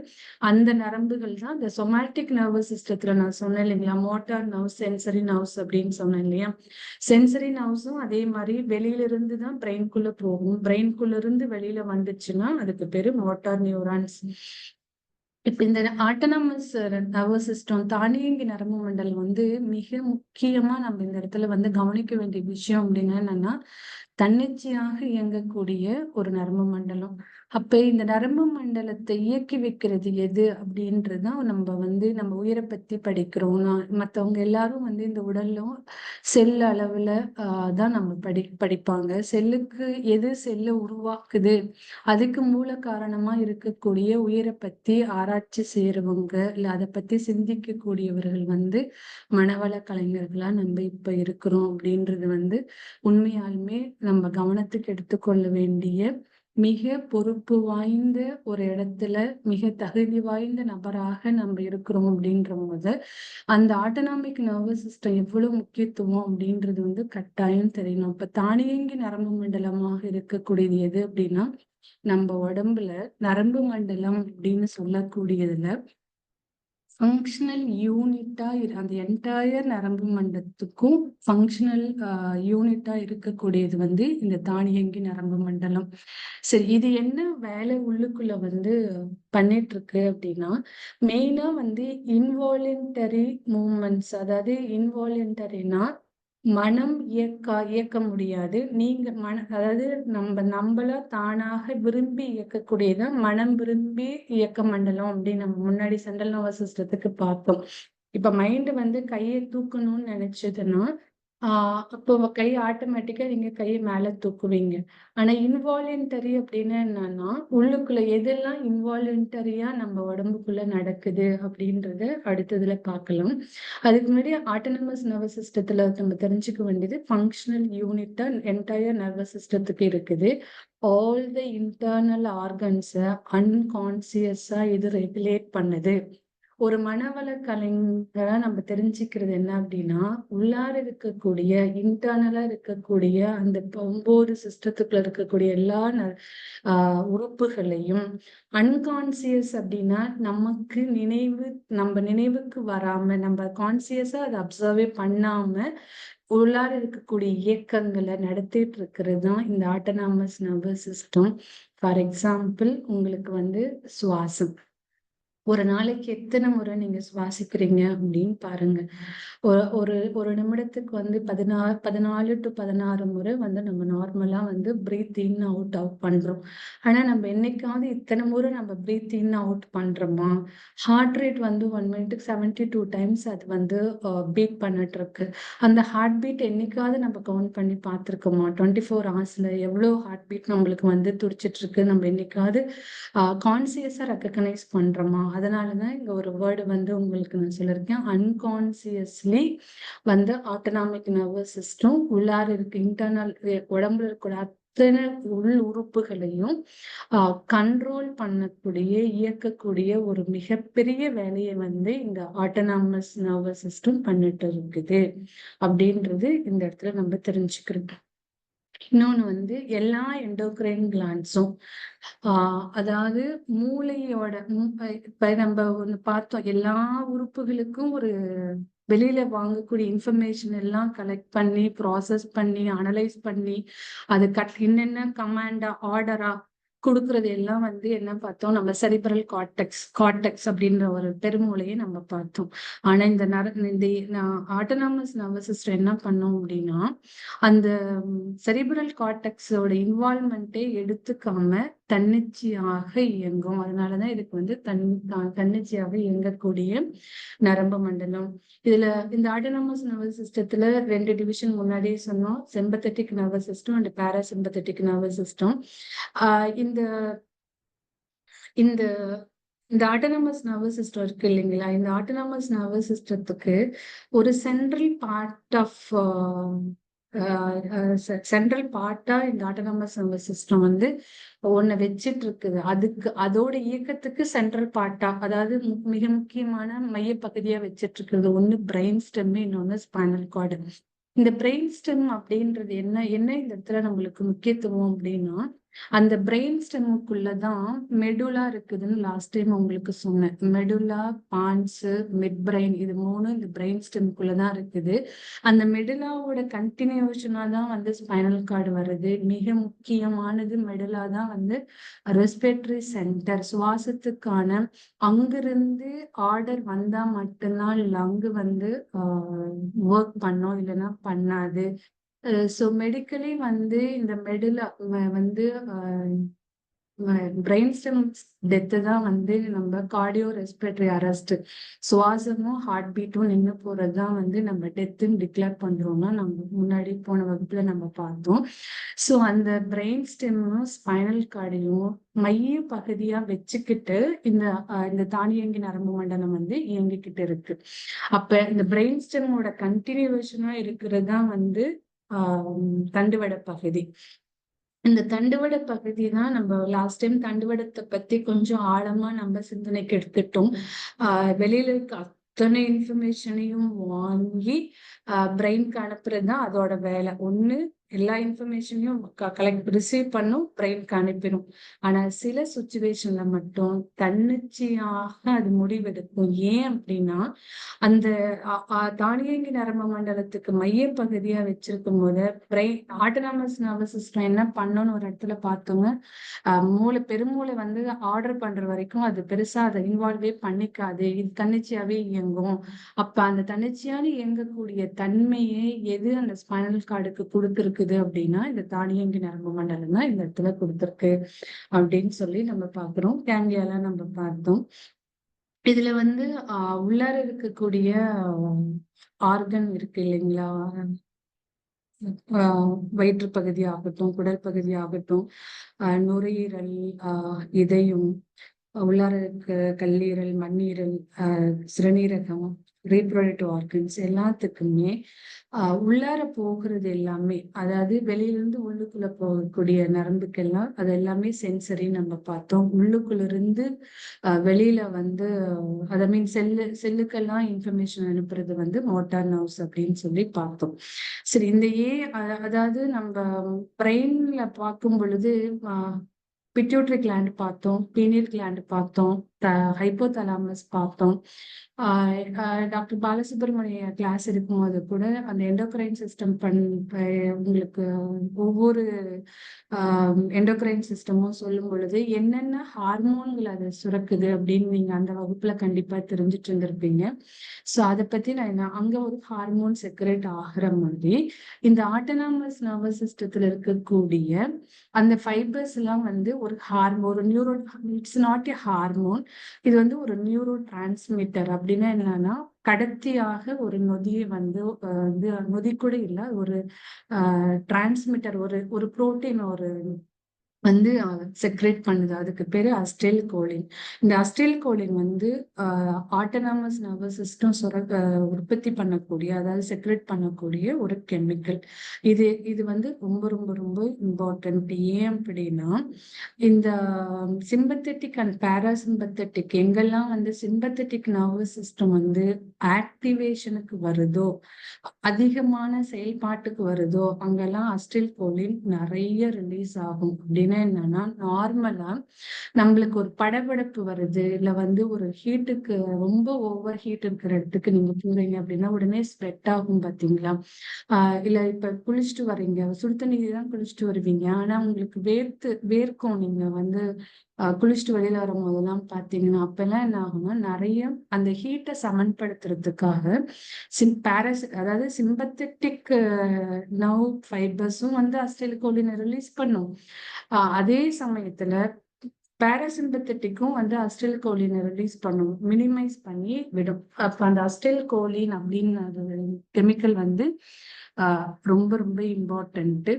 அந்த நரம்புகள் தான் இந்த சொமாட்டிக் நர்வஸ் சிஸ்டத்துல நான் சொன்னேன் இல்லைங்களா, மோட்டார் நர்வ்ஸ், சென்சரி நர்வ்ஸ் அப்படின்னு சொன்னேன் இல்லையா. சென்சரி நர்வ்ஸும் அதே மாதிரி வெளியில இருந்து தான் பிரெயின்குள்ள போகும், பிரெயின்குள்ள இருந்து வெளியில வந்துச்சுன்னா அதுக்கு பேரு மோட்டார் நியூரான்ஸ். இப்ப இந்த ஆட்டோனமஸ் நர்வஸ் சிஸ்டம் தானியங்கி நரம்பு மண்டலம் வந்து மிக முக்கியமா நம்ம இந்த இடத்துல வந்து கவனிக்க வேண்டிய விஷயம் அப்படின்னா என்னன்னா, தன்னிச்சையாக இயங்கக்கூடிய ஒரு நரம்பு மண்டலம். அப்ப இந்த நரம்பு மண்டலத்தை இயக்கி வைக்கிறது எது அப்படின்றதுதான் நம்ம வந்து நம்ம உயிரை பத்தி படிக்கிறோம். மத்தவங்க எல்லாரும் வந்து இந்த உடல்ல செல் அளவுல தான் நம்ம படிப்பாங்க. செல்லுக்கு எது செல்லை உருவாக்குது, அதுக்கு மூல காரணமா இருக்கக்கூடிய உயிரை பத்தி ஆராய்ச்சி செய்யறவங்க இல்ல அதை பத்தி சிந்திக்க கூடியவர்கள் வந்து மனவள கலைஞர்களா நம்ம இப்ப இருக்கிறோம் அப்படின்றது வந்து உண்மையாலுமே நம்ம கவனத்துக்கு எடுத்துக்கொள்ள வேண்டிய மிக பொறுப்பு வாய்ந்த ஒரு இடத்துல மிக தகுதி வாய்ந்த நபராக நம்ம இருக்கிறோம் அப்படின்ற போது அந்த ஆட்டோனாமிக் நர்வஸ் சிஸ்டம் எவ்வளவு முக்கியத்துவம் அப்படின்றது வந்து கட்டாயம் தெரியணும். இப்ப தானியங்கி நரம்பு மண்டலமாக இருக்கக்கூடியது எது அப்படின்னா, நம்ம உடம்புல நரம்பு மண்டலம் அப்படின்னு சொல்லக்கூடியதுல ஃபங்க்ஷனல் யூனிட்டா அந்த என்டையர் நரம்பு மண்டலத்துக்கும் ஃபங்க்ஷனல் யூனிட்டா இருக்கக்கூடியது வந்து இந்த தானியங்கி நரம்பு மண்டலம். சரி, இது என்ன வேலை உள்ளுக்குள்ள வந்து பண்ணிட்டு இருக்கு அப்படின்னா, மெயினா வந்து இன்வாலண்டரி மூமெண்ட்ஸ், அதாவது இன்வாலண்டரினா மனம் இயக்க முடியாது. நீங்க அதாவது நம்மள தானாக விரும்பி இயக்கக்கூடியதான் மனம் விரும்பி இயக்க மண்டலம் அப்படின்னு நம்ம முன்னாடி சென்ட்ரல் நர்வஸ் சிஸ்டத்துக்கு பார்த்தோம். இப்ப மைண்ட் வந்து கையை தூக்கணும்னு நினைச்சதுன்னா அப்போ கை ஆட்டோமேட்டிக்கா நீங்க கையை மேல தூக்குவீங்க. ஆனா இன்வாலண்டரி அப்படின்னு என்னன்னா, உள்ளுக்குள்ள எதெல்லாம் இன்வாலண்டரியா நம்ம உடம்புக்குள்ள நடக்குது அப்படின்றத அடுத்ததுல பார்க்கலாம். அதுக்கு முன்னாடி ஆட்டோனமஸ் நர்வஸ் சிஸ்டத்துல நம்ம தெரிஞ்சுக்க வேண்டியது ஃபங்க்ஷனல் யூனிட்டா என்டையர் நர்வஸ் சிஸ்டத்துக்கு இருக்குது. ஆல் த இன்டர்னல் ஆர்கன்ஸை அன்கான்சியஸா இது ரெகுலேட் பண்ணுது. ஒரு மனவள கலைஞரா நம்ம தெரிஞ்சுக்கிறது என்ன அப்படின்னா, உள்ளார இருக்கக்கூடிய இன்டர்னலா இருக்கக்கூடிய அந்த 9 சிஸ்டத்துக்குள்ள இருக்கக்கூடிய எல்லா உறுப்புகளையும் அன்கான்சியஸ் அப்படின்னா நமக்கு நம்ம நினைவுக்கு வராம நம்ம கான்சியஸா அதை அப்சர்வே பண்ணாம உள்ளார இருக்கக்கூடிய இயக்கங்களை நடத்திட்டு இருக்கிறது தான் இந்த autonomous nervous system. For example, உங்களுக்கு வந்து சுவாசம் ஒரு நாளைக்கு எத்தனை முறை நீங்க சுவாசிக்கிறீங்க அப்படின்னு பாருங்க. ஒரு ஒரு நிமிடத்துக்கு வந்து 14 to 16 முறை வந்து நம்ம நார்மலா வந்து பிரீத் இன் அவுட் பண்றோம். ஆனா நம்ம என்னைக்காவது இத்தனை முறை நம்ம பிரீத் இன் அவுட் பண்றோமா? ஹார்ட் ரேட் வந்து 1 மினிட்டுக்கு 72 டைம்ஸ் அது வந்து பீட் பண்ணிட்டு இருக்கு. அந்த ஹார்ட் பீட் என்னைக்காவது நம்ம கவுண்ட் பண்ணி பார்த்துருக்கோமா? 24 ஹவர்ஸ்ல எவ்வளவு ஹார்ட் பீட் நம்மளுக்கு வந்து துடிச்சிட்டு இருக்கு நம்ம என்னைக்காவது கான்சியஸா ரெக்கக்னைஸ் பண்றோமா? அதனாலதான் இங்க ஒரு வேர்டு வந்து உங்களுக்கு நான் சொல்லியிருக்கேன். அன்கான்சியஸ்லி வந்து ஆட்டோனாமிக் நர்வஸ் சிஸ்டம் உள்ளார இருக்கு இன்டர்னல் உடம்புல இருக்கிற அத்தனை உள் உறுப்புகளையும் கண்ட்ரோல் பண்ணக்கூடிய இயக்கக்கூடிய ஒரு மிகப்பெரிய வேலையை வந்து இந்த ஆட்டோனாமஸ் நர்வஸ் சிஸ்டம் பண்ணிட்டு இருக்குது அப்படின்றது இந்த இடத்துல நம்ம தெரிஞ்சுக்கிறோம். இன்னொன்னு வந்து எல்லா எண்டோக்ரைன் கிளாண்ட்ஸும் அதாவது மூளையோட இப்ப நம்ம ஒண்ணு பார்த்தோம், எல்லா உறுப்புகளுக்கும் ஒரு வெளியில வாங்கக்கூடிய இன்ஃபர்மேஷன் எல்லாம் கலெக்ட் பண்ணி ப்ராசஸ் பண்ணி அனலைஸ் பண்ணி அது என்னென்ன கமாண்டா ஆர்டரா கொடுக்கறது எல்லாம் வந்து என்ன பார்த்தோம், நம்ம செரிப்ரல் கார்டெக்ஸ் அப்படின்ற ஒரு பெருமூளையை நம்ம பார்த்தோம். ஆனா இந்த ஆட்டோனாமஸ் நர்வஸ் சிஸ்டம் என்ன பண்ணோம் அப்படின்னா, அந்த செரிப்ரல் கார்டெக்ஸோட இன்வால்மெண்ட்டே எடுத்துக்காம தன்னிச்சையாக இயங்கும். அதனாலதான் இதுக்கு வந்து தன்னிச்சையாக இயங்கக்கூடிய நரம்பு மண்டலம். இதுல இந்த ஆட்டோனாமஸ் நர்வஸ் சிஸ்டத்துல 2 டிவிஷன் முன்னாடியே சொன்னோம், sympathetic nervous system and parasympathetic nervous system. இந்த இந்த இந்த ஆட்டோனாமஸ் நர்வஸ் சிஸ்டம் இருக்கு இல்லைங்களா, இந்த ஆட்டோனாமஸ் நர்வஸ் சிஸ்டத்துக்கு ஒரு சென்ட்ரல் பார்ட்டா இந்த ஆட்டோனாமஸ் நர்வஸ் சிஸ்டம் வந்து ஒண்ணு வச்சிட்டு இருக்குது. அதோட இயக்கத்துக்கு சென்ட்ரல் பார்ட்டா, அதாவது மிக முக்கியமான மைய பகுதியா வச்சிட்டு இருக்கிறது ஒண்ணு பிரெயின் ஸ்டெம், இன்னொன்னு ஸ்பைனல் கார்டு. இந்த பிரெயின் ஸ்டெம் அப்படின்றது என்ன இந்த இடத்துல நம்மளுக்கு முக்கியத்துவம் அப்படின்னா, அந்த பிரெயின் ஸ்டெம்முக்குள்ளதான் மெடுலா இருக்குதுன்னு லாஸ்ட் டைம் உங்களுக்கு சொன்னேன். மெடுலா, பான்ஸ், மிட் பிரெயின், இது 3 இந்த பிரெயின் ஸ்டெம்முக்குள்ளதான் இருக்குது. அந்த மெடுலாவோட கண்டினியூஷனா தான் வந்து ஸ்பைனல் கார்டு வருது. மிக முக்கியமானது மெடுலா தான் வந்து ரெஸ்பிரேட்டரி சென்டர், சுவாசத்துக்கான. அங்கிருந்து ஆர்டர் வந்தா மட்டும்தான் லங்கு வந்து ஒர்க் பண்ணும், இல்லைன்னா பண்ணாது. ஸோ மெடிக்கலி வந்து இந்த மெடுலா வந்து பிரெயின் ஸ்டெம் டெத்து தான் வந்து நம்ம கார்டியோ ரெஸ்பிரேட்டரி அரெஸ்ட், சுவாசமும் ஹார்ட் பீட்டும் நின்று போறதுதான் வந்து நம்ம டெத்துன்னு டிக்ளேர் பண்றோம்னா நம்ம முன்னாடி போன வகுப்புல நம்ம பார்த்தோம். ஸோ அந்த பிரெயின் ஸ்டெம்மும் ஸ்பைனல் கார்டையும் மைய பகுதியா வச்சுக்கிட்டு இந்த தானியங்கி நரம்பு மண்டலம் வந்து இயங்கிக்கிட்டு இருக்கு. அப்ப இந்த பிரெயின் ஸ்டெம்மோட கண்டினியூஷனா இருக்கிறது தான் வந்து தண்டுவட பகுதி. இந்த தண்டுவட பகுதி தான் நம்ம லாஸ்ட் டைம் தண்டுவடத்தை பத்தி கொஞ்சம் ஆழமா நம்ம சிந்தனைக்கு எடுத்துட்டோம். வெளியில இருக்க அத்தனை இன்ஃபர்மேஷனையும் வாங்கி பிரெயின்க்கு அனுப்புறதுதான் அதோட வேலை. ஒண்ணு எல்லா இன்ஃபர்மேஷனையும் ரிசீவ் பண்ணும், பிரெயின்க்கு அனுப்பிடும். ஆனா சில சுச்சுவேஷன்ல மட்டும் தன்னிச்சையாக அது முடிவெடுக்கும். ஏன் அப்படின்னா, அந்த தானியங்கி நரம்பு மண்டலத்துக்கு மைய பகுதியா வச்சிருக்கும் போது ஆட்டோனாமஸ் நர்வஸ் சிஸ்டம் என்ன பண்ணணும்னு ஒரு இடத்துல பார்த்தோங்க, பெருமூளை வந்து ஆர்டர் பண்ற வரைக்கும் அது பெருசா அதை இன்வால்வே பண்ணிக்காது, இது தன்னிச்சையாவே இயங்கும். அப்ப அந்த தன்னிச்சையான இயங்கக்கூடிய தன்மையை எது அந்த ஸ்பைனல் கார்டுக்கு கொடுத்துருக்குது அப்படின்னா, இந்த தானியங்கி நரம்பு மண்டலம் தான் இந்த இடத்துல கொடுத்துருக்கு அப்படின்னு சொல்லி நம்ம பாக்குறோம். கேங்லியாலாம் நம்ம பார்த்தோம். இதுல வந்து உள்ளார இருக்கக்கூடிய ஆர்கன் இருக்கு இல்லைங்களா, வயிற்று பகுதி ஆகட்டும், குடல் பகுதி ஆகட்டும், நுரையீரல், இதயம், உள்ளார இருக்க கல்லீரல், மண்ணீரல், சிறுநீரகம், ரீப்ரொடக்டிவ் ஆர்கன்ஸ் எல்லாத்துக்குமே உள்ளார போகிறது எல்லாமே, அதாவது வெளியிலிருந்து உள்ளுக்குள்ள போகக்கூடிய நரம்புக்கெல்லாம் அது எல்லாமே சென்சரி நம்ம பார்த்தோம். உள்ளுக்குள்ள இருந்து வெளியில வந்து அதை செல்லுக்கெல்லாம் இன்ஃபர்மேஷன் அனுப்புறது வந்து மோட்டார் நர்வ்ஸ் அப்படின்னு சொல்லி பார்த்தோம். சரி, இந்த அதாவது நம்ம பிரெயின்ல பார்க்கும் பொழுது பிட்யூட்டரி கிளாண்ட் பார்த்தோம், பீனியல் கிளாண்ட் பார்த்தோம், ஹைப்போதலாமஸ் பார்த்தோம். டாக்டர் பாலசுப்ரமணிய கிளாஸ் இருக்கும்போது கூட அந்த எண்டோக்ரைன் சிஸ்டம் உங்களுக்கு ஒவ்வொரு எண்டோக்ரைன் சிஸ்டமும் சொல்லும் பொழுது என்னென்ன ஹார்மோன்கள் அது சுரக்குது அப்படின்னு நீங்க அந்த வகுப்புல கண்டிப்பா தெரிஞ்சுட்டு இருந்திருப்பீங்க. ஸோ அதை பத்தி நான் அங்க ஒரு ஹார்மோன் செக்ரேட் ஆகிற மாதிரி இந்த ஆட்டோனாமஸ் நர்வஸ் சிஸ்டத்துல இருக்கக்கூடிய அந்த ஃபைபர்ஸ் எல்லாம் வந்து ஒரு neuro, it's not a hormone, இது வந்து ஒரு நியூரோ டிரான்ஸ்மிட்டர். அப்படின்னா என்னன்னா, கடத்தியாக ஒரு நொதியை வந்து நொதி கூட இல்லை, ஒரு டிரான்ஸ்மிட்டர், ஒரு புரோட்டீன், ஒரு வந்து செக்ரேட் பண்ணுது. அதுக்கு பேரு அஸ்டைல் கோலின். இந்த அஸ்டைல் கோலின் வந்து ஆட்டோனாமஸ் நர்வஸ் சிஸ்டம் உற்பத்தி பண்ணக்கூடிய, அதாவது செக்ரேட் பண்ணக்கூடிய ஒரு கெமிக்கல். இது வந்து ரொம்ப ரொம்ப ரொம்ப இம்பார்ட்டன்ட். ஏன் அப்படின்னா, இந்த சிம்பத்தட்டிக் அண்ட் பாராசிம்பத்தட்டிக் எங்கெல்லாம் வந்து சிம்பத்தட்டிக் நர்வஸ் சிஸ்டம் வந்து ஆக்டிவேஷனுக்கு வருதோ, அதிகமான செயல்பாட்டுக்கு வருதோ, அங்கெல்லாம் அஸ்டைல் கோலின் நிறைய ரிலீஸ் ஆகும். அப்படின்னா என்னன்னா, நார்மலா நம்மளுக்கு ஒரு படபடப்பு வருது, இல்ல வந்து ஒரு ஹீட்டுக்கு ரொம்ப ஓவர் ஹீட் இருக்கிற இடத்துக்கு நீங்க போறீங்க அப்படின்னா உடனே ஸ்வெட் ஆகும் பாத்தீங்களா? இல்ல இப்ப குளிச்சுட்டு வர்றீங்க, சுடு தண்ணியில தான் குளிச்சுட்டு வருவீங்க, ஆனா உங்களுக்கு வேர்க்கும். நீங்க வந்து குளிச்சுட்டு வெளியில வரும் போதெல்லாம் பாத்தீங்கன்னா, அப்பெல்லாம் என்ன ஆகும்னா, நிறைய அந்த ஹீட்டை சமன்படுத்துறதுக்காக அதாவது சிம்பத்தட்டிக் நர்வ் ஃபைபர்ஸும் வந்து அசிடைல்கோலினை ரிலீஸ் பண்ணும். அதே சமயத்துல பாராசிம்பத்தட்டிக்கும் வந்து அசிடைல்கோலினை ரிலீஸ் பண்ணும், மினிமைஸ் பண்ணி விடும். அப்ப அந்த அசிடைல்கோலின் அப்படின்னு கெமிக்கல் வந்து ரொம்ப ரொம்ப இம்பார்ட்டன்ட்.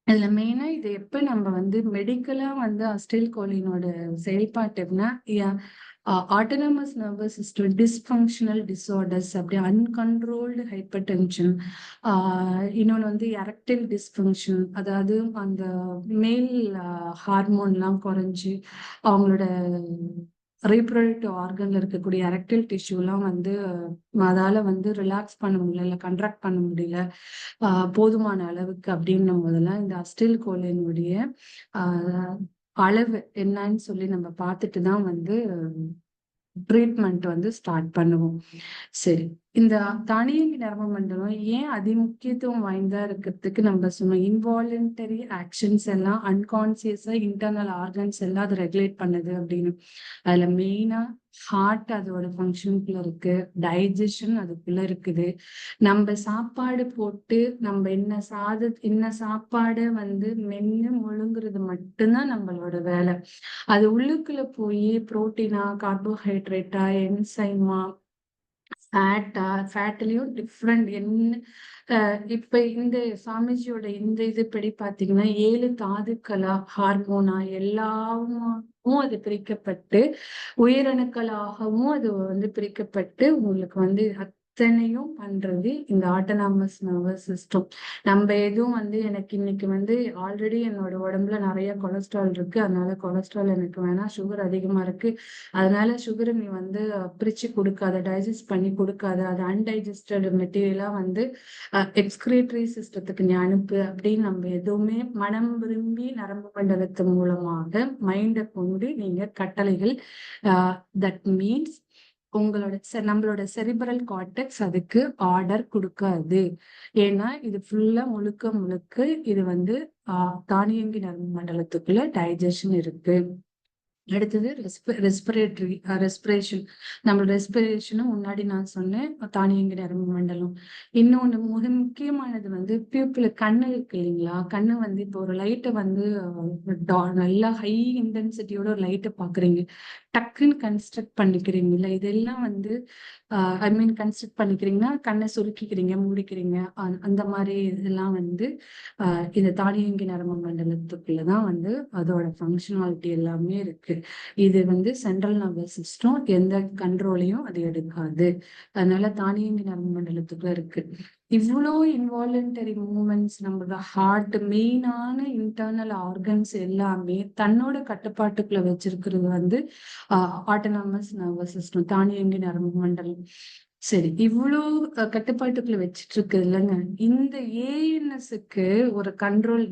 இதுல மெயினா இது எப்ப நம்ம வந்து மெடிக்கலா வந்து அசிடைல்கோலினோட செயல்பாட்டு எப்படின்னா, autonomous nervous system dysfunctional disorders, அப்படி அன்கண்ட்ரோல்டு ஹைப்பர் டென்ஷன், இன்னொன்று வந்து எரக்டைல் டிஸ்ஃபங்க்ஷன், அதாவது அந்த மேல் ஹார்மோன்லாம் குறைஞ்சி அவங்களோட ரீப்ரொடக்டிவ் ஆர்கன்ல இருக்கக்கூடிய எரக்டைல் டிஷ்யூலாம் வந்து அதால வந்து ரிலாக்ஸ் பண்ண முடியல, இல்லை கண்ட்ராக்ட் பண்ண முடியல போதுமான அளவுக்கு அப்படின்னும் போதெல்லாம் இந்த அசிடைல்கோலினுடைய அளவு என்னன்னு சொல்லி நம்ம பார்த்துட்டு தான் வந்து ட்ரீட்மெண்ட் வந்து ஸ்டார்ட் பண்ணுவோம். சரி, இந்த தானியங்கி நரம்பு மண்டலம் ஏன் அதிமுக்கியத்துவம் வாய்ந்தா இருக்கிறதுக்கு நம்ம சொன்னோம். இன்வாலண்டரி ஆக்ஷன்ஸ் எல்லாம் அன்கான்சியஸா இன்டர்னல் ஆர்கன்ஸ் எல்லாம் அது ரெகுலேட் பண்ணுது அப்படின்னு. அதுல மெயினா ஹார்ட் அதோட ஃபங்க்ஷனுக்குள்ள இருக்கு, டைஜஷன் அதுக்குள்ள இருக்குது. நம்ம சாப்பாடு போட்டு நம்ம என்ன சாப்பாடை வந்து மென்னு முழுங்குறது மட்டும்தான் நம்மளோட வேலை. அது உள்ளுக்குள்ள போய் புரோட்டீனா, கார்போஹைட்ரேட்டா, என்சைமா, ஃபேட்லயும் டிஃப்ரெண்ட் என்ன. இப்ப இந்த சாமிஜியோட இந்த இதுபடி பாத்தீங்கன்னா 7 தாதுக்களா, ஹார்மோனா, எல்லாமும் அது பிரிக்கப்பட்டு உயிரணுக்களாகவும் அது வந்து பிரிக்கப்பட்டு உங்களுக்கு வந்து அத்தனையும் பண்றது இந்த ஆட்டோனாமஸ் நர்வஸ் சிஸ்டம். நம்ம எதுவும் வந்து எனக்கு இன்னைக்கு வந்து ஆல்ரெடி என்னோட உடம்புல நிறைய கொலஸ்ட்ரால் இருக்கு, அதனால கொலஸ்ட்ரால் எனக்கு வேணாம், சுகர் அதிகமா இருக்கு, அதனால சுகரை நீ வந்து பிரிச்சு கொடுக்காத, டைஜஸ்ட் பண்ணி கொடுக்காத, அது அன்டைஜஸ்டட் மெட்டீரியலா வந்து எக்ஸ்கிரேட்டரி சிஸ்டத்துக்கு நீ அனுப்பு அப்படின்னு நம்ம எதுவுமே மனம் விரும்பி நரம்பு மண்டலத்து மூலமாக மைண்டை கொண்டு நீங்க கட்டளைகள், தட் மீன்ஸ் உங்களோட நம்மளோட செரிப்ரல் கார்டெக்ஸ் அதுக்கு ஆர்டர் கொடுக்காது. ஏன்னா இது ஃபுல்லா முழுக்க முழுக்க இது வந்து தானியங்கி நரம்பு மண்டலத்துக்குள்ள டைஜஷன் இருக்கு. அடுத்தது ரெஸ்பிரேஷன். நம்மளோட ரெஸ்பிரேஷனும் முன்னாடி நான் சொன்னேன், தானியங்கி நரம்பு மண்டலம். இன்னொன்று மிக முக்கியமானது வந்து பியூப்பிள், கண்ணு இருக்கு இல்லைங்களா? கண்ணு வந்து இப்போ ஒரு லைட்டை வந்து நல்லா ஹை இன்டென்சிட்டியோட ஒரு லைட்டை பாக்குறீங்க, டக்குன்னு கன்ஸ்ட்ரக்ட் பண்ணிக்கிறீங்கல்ல, இதெல்லாம் வந்து ஐ மீன் கன்ஸ்ட்ரக்ட் பண்ணிக்கிறீங்கன்னா கண்ணை சுருக்கிக்கிறீங்க, மூடிக்கிறீங்க, அந்த மாதிரி இதெல்லாம் வந்து இந்த தானியங்கி நரம்பு மண்டலத்துக்குள்ளதான் வந்து அதோட ஃபங்க்ஷனாலிட்டி எல்லாமே இருக்கு. இது வந்து சென்ட்ரல் நர்வஸ் சிஸ்டம் எந்த கண்ட்ரோலையும் அது எடுக்காது, அதனால தானியங்கி நரம்பு மண்டலத்துக்குள்ள இருக்கு. இவ்வளோ இன்வாலண்டரி மூமெண்ட்ஸ், நம்மளோட ஹார்ட், மெயினான இன்டர்னல் ஆர்கன்ஸ் எல்லாமே தன்னோட கட்டுப்பாட்டுக்குள்ள வச்சிருக்கிறது வந்து ஆட்டோனாமஸ் நர்வஸ் சிஸ்டம், தானியங்கி நரம்பு மண்டலம். சரி, இவ்வளோ கட்டுப்பாட்டுக்குள்ள வச்சிட்டு இருக்கு இல்லைங்க. இந்த ஏஎன்எஸ்க்கு ஒரு கண்ட்ரோல்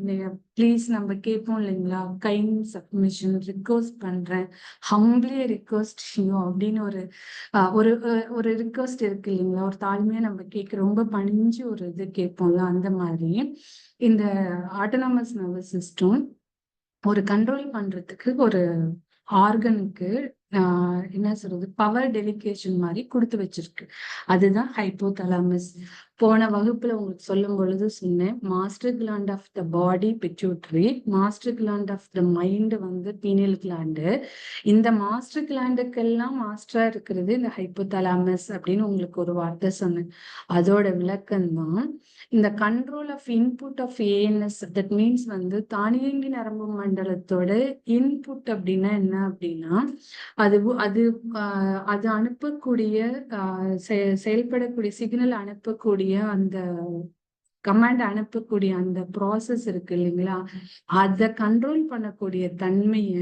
ப்ளீஸ் நம்ம கேட்போம் இல்லைங்களா? கைண்ட் சப்மிஷன், ரிக்வஸ்ட் பண்றேன், ஹம்பிளி ரிக்வஸ்ட் யூ அப்படின்னு ஒரு ஒரு ரிக்வஸ்ட் இருக்கு இல்லைங்களா? ஒரு தாழ்மையா நம்ம கேட்க ரொம்ப பணிஞ்சு ஒரு இது கேட்போம்ல, அந்த மாதிரி இந்த ஆட்டோனாமஸ் நர்வஸ் சிஸ்டம் ஒரு கண்ட்ரோல் பண்றதுக்கு ஒரு ஆர்கனுக்கு என்ன சொல்றது, பவர் டெலிகேஷன் மாதிரி கொடுத்து வச்சிருக்கு. அதுதான் ஹைப்போதலாமஸ். போன வகுப்புல உங்களுக்கு சொல்லும் பொழுது சொன்னேன், master gland of the body pituitary, master gland of the mind வந்து பீனியல் கிளாண்டு. இந்த மாஸ்டர் கிளாண்டுக்கெல்லாம் மாஸ்டரா இருக்கிறது இந்த ஹைப்போதலாமஸ் அப்படின்னு உங்களுக்கு ஒரு வார்த்தை சொன்னேன். அதோட விளக்கம் தான் இந்த control of input of ANS. That means வந்து தானியங்கி நரம்பு மண்டலத்தோட இன்புட் அப்படின்னா என்ன அப்படின்னா, அது அது அது அனுப்பக்கூடிய செயல்படக்கூடிய சிக்னல் அனுப்பக்கூடிய அந்த கமாண்ட் அனுப்பக்கூடிய அந்த ப்ராசஸ் இருக்கு இல்லைங்களா, அதை கண்ட்ரோல் பண்ணக்கூடிய தன்மைய,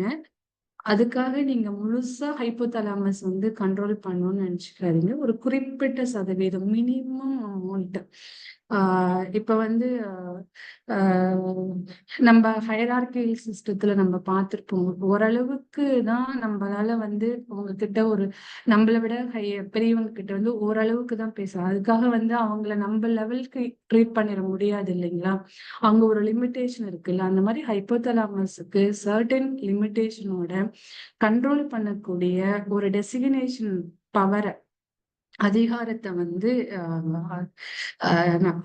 அதுக்காக நீங்க முழுசா ஹைப்போதலாமஸ் வந்து கண்ட்ரோல் பண்ணணும்னு நினைச்சுக்காதீங்க. ஒரு குறிப்பிட்ட சதவீதம் மினிமம் அமௌண்ட். இப்ப வந்து நம்ம ஹைரார்கியல் சிஸ்டத்துல நம்ம பார்த்திருப்போம். ஓரளவுக்கு தான் நம்மளால வந்து உங்ககிட்ட ஒரு நம்மளை விட பெரியவங்க கிட்ட வந்து ஓரளவுக்கு தான் பேசலாம். அதுக்காக வந்து அவங்கள நம்ம லெவலுக்கு ட்ரீட் பண்ணிட முடியாது இல்லைங்களா. அங்க ஒரு லிமிட்டேஷன் இருக்குல்ல. அந்த மாதிரி ஹைப்போதலாமஸுக்கு சர்டன் லிமிட்டேஷனோட கண்ட்ரோல் பண்ணக்கூடிய ஒரு டெசிக்னேஷன் பவரை, அதிகாரத்தை வந்து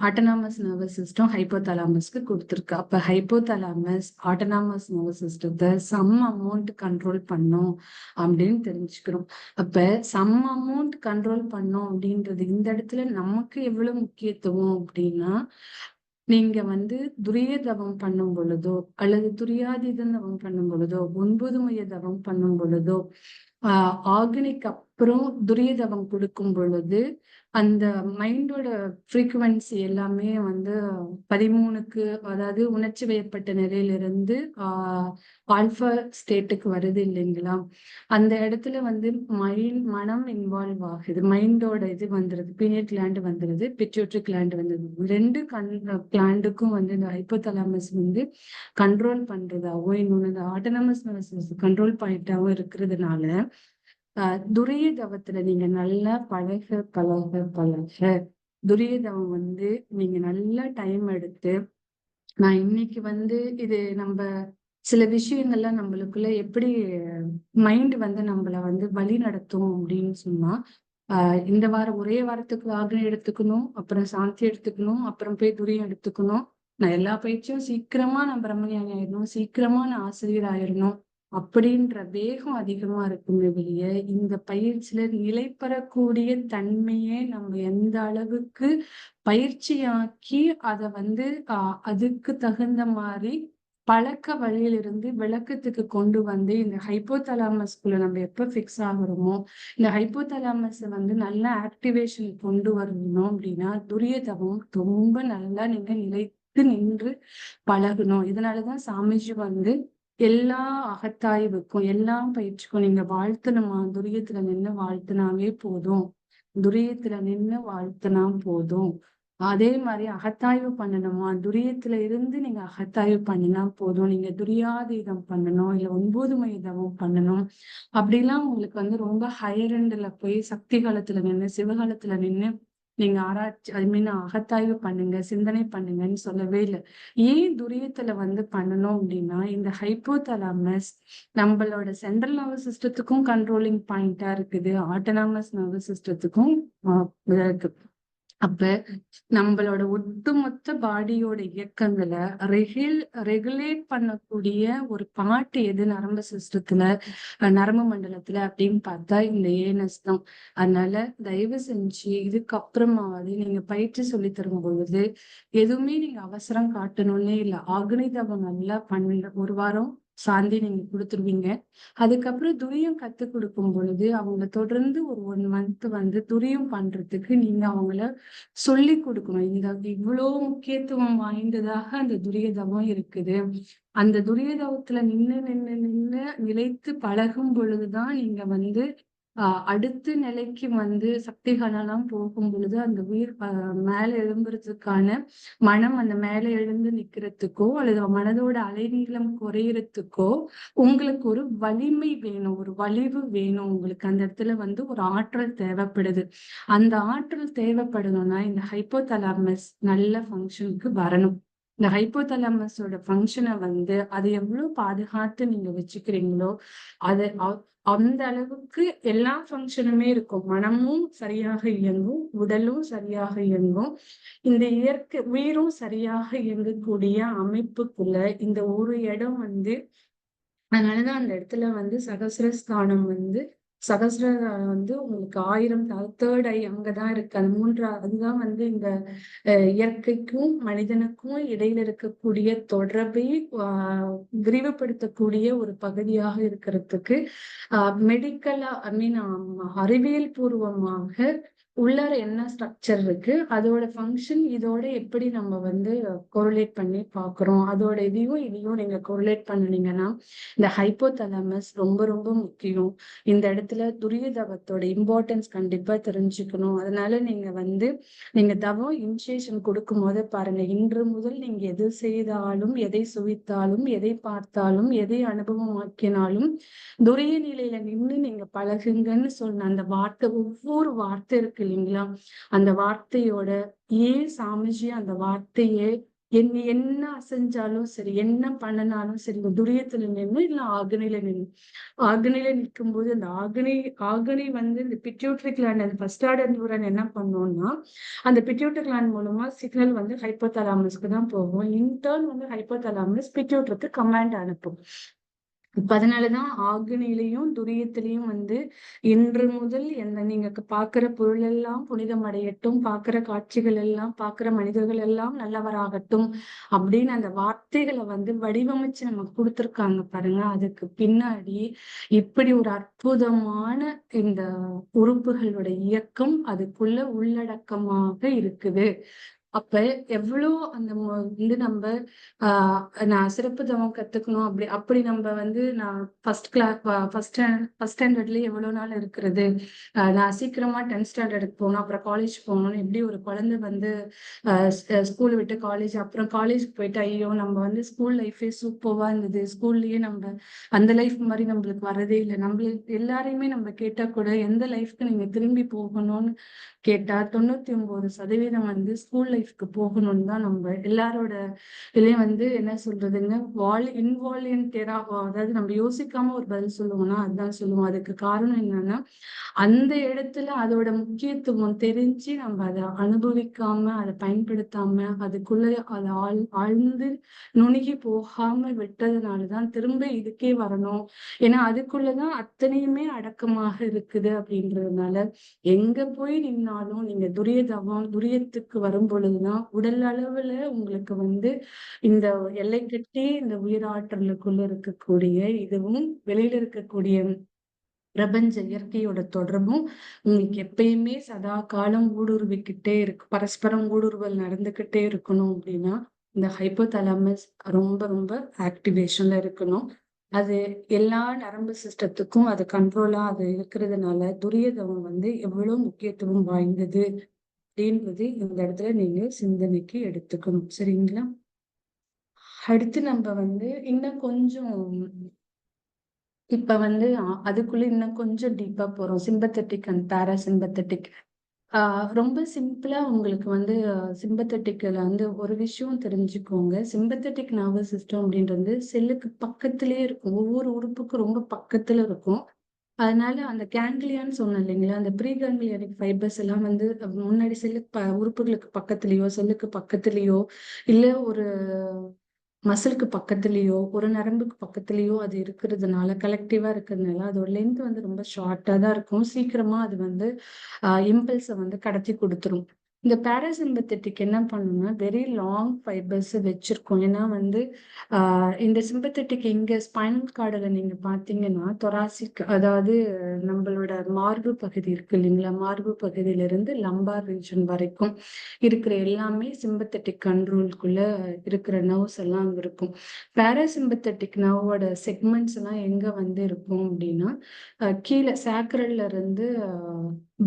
ஆட்டோனாமஸ் நர்வஸ் சிஸ்டம் ஹைப்போதலாமஸ்க்கு கொடுத்துருக்கு. அப்ப ஹைப்போதலாமஸ் ஆட்டோனாமஸ் நர்வஸ் சிஸ்டத்தை சம் அமௌண்ட் கண்ட்ரோல் பண்ணும் அப்படின்னு தெரிஞ்சுக்கிறோம். அப்ப சம் அமௌண்ட் கண்ட்ரோல் பண்ணோம் அப்படின்றது இந்த இடத்துல நமக்கு எவ்வளவு முக்கியத்துவம் அப்படின்னா, நீங்க வந்து துரிய தவம் பண்ணும் பொழுதோ அல்லது துரியாதீத தவம் பண்ணும் பொழுதோ 9 மைய தவம் பண்ணும் பொழுதோ ஆர்கனிக் அப்புறம் துரிய தவம் கொடுக்கும் பொழுது அந்த மைண்டோட ஃப்ரீக்குவன்சி எல்லாமே வந்து 13க்கு, அதாவது உணர்ச்சி வயப்பட்ட நிலையிலிருந்து ஆல்பா ஸ்டேட்டுக்கு வருது இல்லைங்களா. அந்த இடத்துல வந்து மனம் இன்வால்வ் ஆகுது. மைண்டோட இது வந்துருது, பீனியல் கிளாண்டு வந்துருது, பிட்யூட்டரி கிளாண்டு வந்துருது. ரெண்டு கிளாண்டுக்கும் வந்து இந்த ஹைப்போதலாமஸ் வந்து கண்ட்ரோல் பண்றதாகவும் இன்னொன்று ஆட்டோனமஸ் நர்வஸ் கண்ட்ரோல் பாயிண்டாகவும் இருக்கிறதுனால துரிய தவத்துல நீங்க நல்லா பழக துரிய தவம் வந்து நீங்க நல்லா டைம் எடுத்து, நான் இன்னைக்கு வந்து இது நம்ம சில விஷயங்கள்லாம் நம்மளுக்குள்ள எப்படி மைண்ட் வந்து நம்மள வந்து வழி நடத்தும் அப்படின்னு சொன்னா, இந்த வாரம் ஒரே வாரத்துக்கு ஆக்னி எடுத்துக்கணும், அப்புறம் சாந்தி எடுத்துக்கணும், அப்புறம் போய் துரியம் எடுத்துக்கணும். நான் எல்லா பயிற்சியும் சீக்கிரமா நான் பிரம்மஞானி ஆயிடணும், சீக்கிரமா நான் ஆசிரியர் ஆயிடணும் அப்படின்ற வேகம் அதிகமா இருக்குமே வெளிய, இந்த பயிற்சியில நிலை பெறக்கூடிய தன்மையை நம்ம எந்த அளவுக்கு பயிற்சியாக்கி அதை வந்து அதுக்கு தகுந்த மாதிரி பழக்க வழியிலிருந்து விளக்கத்துக்கு கொண்டு வந்து இந்த ஹைப்போதலாமஸ்குள்ள நம்ம எப்ப ஃபிக்ஸ் ஆகுறோமோ, இந்த ஹைப்போதலாமஸை வந்து நல்ல ஆக்டிவேஷன் கொண்டு வரணும் அப்படின்னா துரிய தவம் ரொம்ப நல்லா நீங்க நிலைத்து நின்று பழகணும். இதனாலதான் சாமிஜி வந்து எல்லா அகத்தாய்வுக்கும் எல்லா பயிற்சிக்கும் நீங்க வாழ்த்தணுமா, துரியத்துல நின்று வாழ்த்தினாவே போதும், துரியத்துல நின்று வாழ்த்தினா போதும். அதே மாதிரி அகத்தாய்வு பண்ணணுமா, துரியத்துல இருந்து நீங்க அகத்தாய்வு பண்ணினா போதும், நீங்க துரியாதீதம் பண்ணணும் இல்ல 9 மைய தவம் பண்ணணும் அப்படிலாம் உங்களுக்கு வந்து ரொம்ப ஹையர் எண்ட்ல போய் சக்தி காலத்துல நின்று சிவகாலத்துல நின்று நீங்க ஆராய்ச்சி ஐ மீன் அகத்தாய்வு பண்ணுங்க, சிந்தனை பண்ணுங்கன்னு சொல்லவே இல்லை. ஏன் துரியத்துல வந்து பண்ணணும் அப்படின்னா, இந்த ஹைப்போதலாமஸ் நம்மளோட சென்ட்ரல் நர்வஸ் சிஸ்டத்துக்கும் கண்ட்ரோலிங் பாயிண்டா இருக்குது, ஆட்டோனாமஸ் நர்வஸ் சிஸ்டத்துக்கும் இருக்கு. அப்ப நம்மளோட ஒட்டுமொத்த பாடியோட இயக்கங்களை ரெகுலேட் பண்ணக்கூடிய ஒரு பாட்டு எது நரம்பு சிஸ்டத்துல, நரம்பு மண்டலத்துல அப்படின்னு பார்த்தா இந்த ஏஎன்எஸ் தான். அதனால தயவு செஞ்சு இதுக்கப்புறமாவது நீங்க பயிற்சி சொல்லி தரும் பொழுது எதுவுமே நீங்க அவசரம் காட்டணும்னே இல்லை. ஆக்னிதவம் நல்லா பண்ண ஒரு வாரம் சாந்தி நீங்க கொடுத்துருவீங்க. அதுக்கப்புறம் துரியம் கத்து கொடுக்கும் பொழுது அவங்க தொடர்ந்து ஒரு 1 மந்த் வந்து துரியம் பண்றதுக்கு நீங்க அவங்கள சொல்லி கொடுக்கணும். இந்த இவ்வளவு முக்கியத்துவம் வாய்ந்ததாக அந்த துரியதவம் இருக்குது. அந்த துரியதவத்துல நின்று நிலைத்து பழகும் பொழுதுதான் நீங்க வந்து அடுத்த நிலைக்கு வந்து சக்திகளெல்லாம் போகும் பொழுது அந்த உயிர் மேல எழும்புறதுக்கான மனம் அந்த மேல எழுந்து நிக்கிறதுக்கோ அல்லது மனதோட அலைநீளம் குறையறதுக்கோ உங்களுக்கு ஒரு வலிமை வேணும், ஒரு வலிவு வேணும். உங்களுக்கு அந்த இடத்துல வந்து ஒரு ஆற்றல் தேவைப்படுது. அந்த ஆற்றல் தேவைப்படணும்னா இந்த ஹைப்போதலாமஸ் நல்ல ஃபங்க்ஷனுக்கு வரணும். இந்த ஹைப்போதலாமஸோட ஃபங்க்ஷனை வந்து அதை எவ்வளவு பாதுகாத்து நீங்க வச்சுக்கிறீங்களோ அதை அந்த அளவுக்கு எல்லா ஃபங்க்ஷனுமே இருக்கும். மனமும் சரியாக இயங்கும், உடலும் சரியாக இயங்கும். இந்த இயற்கை உயிரும் சரியாக இயங்கக்கூடிய அமைப்புக்குள்ள இந்த ஒரு இடம் வந்து அதனாலதான் அந்த இடத்துல வந்து சகஸ்ரஸ்தானம் வந்து வந்து உங்களுக்கு 1000 தேர்ட் ஐ அங்கதான் இருக்கு. அது அதுதான் வந்து இந்த இயற்கைக்கும் மனிதனுக்கும் இடையில இருக்கக்கூடிய தொடர்பை விரிவுபடுத்தக்கூடிய ஒரு பகுதியாக இருக்கிறதுக்கு மெடிக்கலா ஐ மீன் அறிவியல் பூர்வமாக உள்ளார என்ன ஸ்ட்ரக்சர் இருக்கு, அதோட ஃபங்க்ஷன் இதோட எப்படி நம்ம வந்து கோரிலேட் பண்ணி பாக்குறோம், அதோட இதையும் நீங்க கோரிலேட் பண்ணீங்கன்னா இந்த ஹைப்போதலாமஸ் ரொம்ப ரொம்ப முக்கியம். இந்த இடத்துல துரிய தவத்தோட இம்பார்ட்டன்ஸ் கண்டிப்பா தெரிஞ்சுக்கணும். அதனால நீங்க தவம் இனிஷியேஷன் கொடுக்கும் போது பாருங்க, இன்று முதல் நீங்க எது செய்தாலும், எதை சுவித்தாலும், எதை பார்த்தாலும், எதை அனுபவமாக்கினாலும் துரிய நிலையில நின்று நீங்க பழகுங்கன்னு சொன்ன அந்த வார்த்தை, ஒவ்வொரு வார்த்தை இருக்கு இல்லைங்களா, அந்த வார்த்தையோட ஏன் சாமிஜி அந்த வார்த்தையே என்ன அசைஞ்சாலும் சரி, என்ன பண்ணினாலும் சரி, இந்த துரியத்துல நின்று இல்ல ஆக்னில நின்று ஆக்னில நிற்கும் போது அந்த ஆக்னி வந்து இந்த பிட்யூட்டரி கிளாண்ட், அந்த ஃபர்ஸ்ட் ஆர்டர் நியூரான் என்ன பண்ணோம்னா அந்த பிட்யூட்டரி கிளாண்ட் மூலமா சிக்னல் வந்து ஹைப்போதலாமஸ்க்கு தான் போகும். இன்டர்ன் வந்து ஹைப்போதலாமஸ் பிட்யூட்டருக்கு கமாண்ட் அனுப்பும். இப்ப அதனாலதான் ஆக்னிலையும் துரியத்திலையும் வந்து இன்று முதல் நீங்க பாக்குற பொருள் எல்லாம் புனிதம் அடையட்டும், பாக்குற காட்சிகள் எல்லாம், பாக்குற மனிதர்கள் எல்லாம் நல்லவராகட்டும் அப்படின்னு அந்த வார்த்தைகளை வந்து வடிவமைச்சு நமக்கு கொடுத்துருக்காங்க பாருங்க. அதுக்கு பின்னாடி இப்படி ஒரு அற்புதமான இந்த உறுப்புகளோட இயக்கம் அதுக்குள்ள உள்ளடக்கமாக இருக்குது. அப்ப எவ்வளோ அந்த வந்து நம்ம நான் சிறப்பு தவம் கத்துக்கணும் அப்படி நம்ம வந்து நான் ஃபர்ஸ்ட் ஸ்டாண்டர்ட்லயே எவ்வளவு நாள் இருக்கிறது, நான் சீக்கிரமா 10th ஸ்டாண்டர்டுக்கு போகணும், அப்புறம் காலேஜ் போகணும்னு எப்படி ஒரு குழந்தை வந்து ஸ்கூல் விட்டு காலேஜ், அப்புறம் காலேஜ்க்கு போயிட்டு ஐயோ நம்ம வந்து ஸ்கூல் லைஃபே சூப்பர்வா இருந்தது, ஸ்கூல்லயே நம்ம அந்த லைஃப் மாதிரி நம்மளுக்கு வரதே இல்லை. நம்மளுக்கு எல்லாரையுமே நம்ம கேட்டா கூட எந்த லைஃப்க்கு நீங்க திரும்பி போகணும்னு கேட்டா 99% வந்து ஸ்கூல் லைஃப்க்கு போகணும்னு தான் நம்ம எல்லாரோட இதுலயும் வந்து என்ன சொல்றதுங்க, இன்வாலண்டியரா, அதாவது நம்ம யோசிக்காம ஒரு பதில் சொல்லுவோம்னா அதுதான் சொல்லுவோம். அதுக்கு காரணம் என்னன்னா அந்த இடத்துல அதோட முக்கியத்துவம் தெரிஞ்சு நம்ம அதை அனுபவிக்காம, அதை பயன்படுத்தாம, அதுக்குள்ள அதை ஆழ்ந்து நுணுகி போகாம விட்டதுனாலதான் திரும்ப இதுக்கே வரணும். ஏன்னா அதுக்குள்ளதான் அத்தனையுமே அடக்கமாக இருக்குது. அப்படின்றதுனால எங்க போய் நின்னாலும் நீங்க துரியத்துக்கு வரும் பொழுதுதான் உடல் அளவுல உங்களுக்கு வந்து இந்த எல்லை கட்டி இந்த உயிராற்றலுக்குள்ள இருக்கக்கூடிய இதுவும் வெளியில இருக்கக்கூடிய பிரபஞ்ச இயற்கையோட தொடர்பும் உங்களுக்கு எப்பயுமே சதா காலம் ஊடுருவிக்கிட்டே இருக்கு, பரஸ்பரம் ஊடுருவல் நடந்துகிட்டே இருக்கணும். அப்படின்னா இந்த ஹைப்போதலாமஸ் ரொம்ப ரொம்ப ஆக்டிவேஷன்ல இருக்கணும். அது எல்லா நரம்பு சிஸ்டத்துக்கும் அது கண்ட்ரோலா அது இருக்கிறதுனால துரியதவம் வந்து எவ்வளவு முக்கியத்துவம் வாய்ந்தது அப்படின்றது இந்த இடத்துல நீங்க சிந்தனைக்கு எடுத்துக்கணும். சரிங்களா? அடுத்து நம்ம வந்து இன்னும் கொஞ்சம் இப்ப வந்து அதுக்குள்ள இன்னும் கொஞ்சம் டீப்பா போறோம். Sympathetic and parasympathetic. ரொம்ப சிம்பிளா உங்களுக்கு வந்து சிம்பத்தட்டிக்ல வந்து ஒரு விஷயம் தெரிஞ்சுக்கோங்க. சிம்பத்தட்டிக் நர்வஸ் சிஸ்டம் அப்படின்றது செல்லுக்கு பக்கத்திலேயே இருக்கும். ஒவ்வொரு உறுப்புக்கும் ரொம்ப பக்கத்துல இருக்கும். அதனால அந்த கேங்க்லியான்னு சொன்னேன் இல்லைங்களா, அந்த ப்ரீ கேங்க்லியானிக் ஃபைபர்ஸ் எல்லாம் வந்து முன்னாடி உறுப்புகளுக்கு பக்கத்துலயோ செல்லுக்கு பக்கத்துலயோ இல்ல ஒரு மசிலுக்கு பக்கத்துலயோ ஒரு நரம்புக்கு பக்கத்துலயோ அது இருக்கிறதுனால, கலெக்டிவா இருக்கிறதுனால அதோட லென்த் வந்து ரொம்ப ஷார்ட்டா தான் இருக்கும். சீக்கிரமா அது வந்து இம்பல்ஸை வந்து கடத்தி கொடுத்துரும். இந்த பாராசிம்பத்தட்டிக் என்ன பண்ணுன்னா வெரி லாங் ஃபைபர்ஸ் வச்சிருக்கோம். ஏன்னா வந்து இந்த சிம்பத்தட்டிக் இங்க ஸ்பைனல் கார்டுல நீங்க பாத்தீங்கன்னா தொராசிக், அதாவது நம்மளோட மார்பு பகுதி இருக்கு இல்லைங்களா, மார்பு பகுதியிலிருந்து லம்பார் ரீஜன் வரைக்கும் இருக்கிற எல்லாமே சிம்பத்தட்டிக் கண்ட்ரோல்குள்ள இருக்கிற நர்வ்ஸ் எல்லாம் அங்க இருக்கும். பாராசிம்பத்தட்டிக் நர்வோட செக்மெண்ட்ஸ் எல்லாம் எங்க வந்து இருக்கும் அப்படின்னா கீழே சாக்ரல்ல இருந்து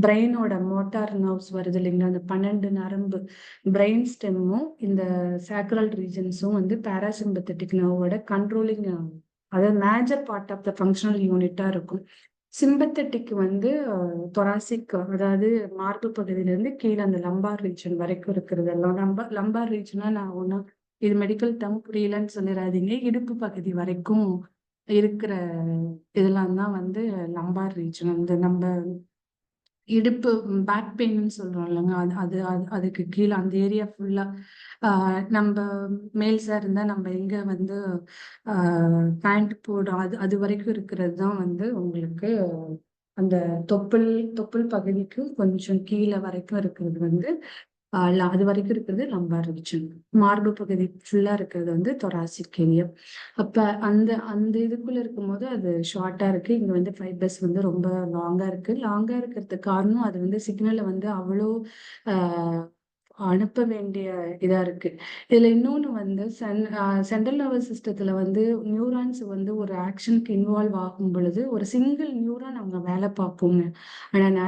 பிரெயினோட மோட்டார் நர்வ்ஸ் வருது இல்லைங்களா, அந்த 12 நரம்பு பிரெயின் ஸ்டெம்மும் இந்த சாக்ரல் ரீஜன்ஸும் வந்து பாராசிம்பத்தட்டிக் நர்வோட கண்ட்ரோலிங், அதாவது major part of the functional யூனிட்டா இருக்கும். சிம்பத்தட்டிக் வந்து தொராசிக், அதாவது மார்பு பகுதியில இருந்து கீழே அந்த லம்பார் ரீஜன் வரைக்கும் இருக்கிறதெல்லாம். லம்பார் ரீஜனா நான் ஒன்னும் இது மெடிக்கல் டேர்ம் புரியலன்னு சொல்லிடாதீங்க, இடுப்பு பகுதி வரைக்கும் இருக்கிற இதெல்லாம் தான் வந்து லம்பார் ரீஜன். இந்த நம்ம இடுப்பு பேக் பெயின்னு சொல்றோம் இல்லைங்க, அதுக்கு கீழே அந்த ஏரியா ஃபுல்லா நம்ம மேல்ஸா இருந்தா நம்ம எங்க வந்து பேண்ட் போடுறோம் அது அது வரைக்கும் இருக்கிறது தான் வந்து உங்களுக்கு அந்த தொப்புள் தொப்புள் பகுதிக்கு கொஞ்சம் கீழே வரைக்கும் இருக்கிறது வந்து அது வரைக்கும் இருக்கிறது லம்பார் ரீஜன். மார்பு பகுதி ஃபுல்லா இருக்கிறது வந்து தொராசிக் ஏரியா. அப்ப அந்த அந்த இதுக்குள்ள இருக்கும்போது அது ஷார்ட்டா இருக்கு. இங்க வந்து ஃபைபர்ஸ் வந்து ரொம்ப லாங்கா இருக்கு. லாங்கா இருக்கிறதுக்கு காரணம் அது வந்து சிக்னலை வந்து அவ்வளோ ஆஹ் அனுப்ப வேண்டிய இதா இருக்கு. இதுல இன்னொன்னு வந்து சென்ட்ரல் நர்வஸ் சிஸ்டத்துல வந்து நியூரான்ஸ் வந்து ஒரு ஆக்ஷனுக்கு இன்வால்வ் ஆகும் பொழுது ஒரு சிங்கிள் நியூரான் அவங்க வேலை பார்ப்போங்க. ஆனா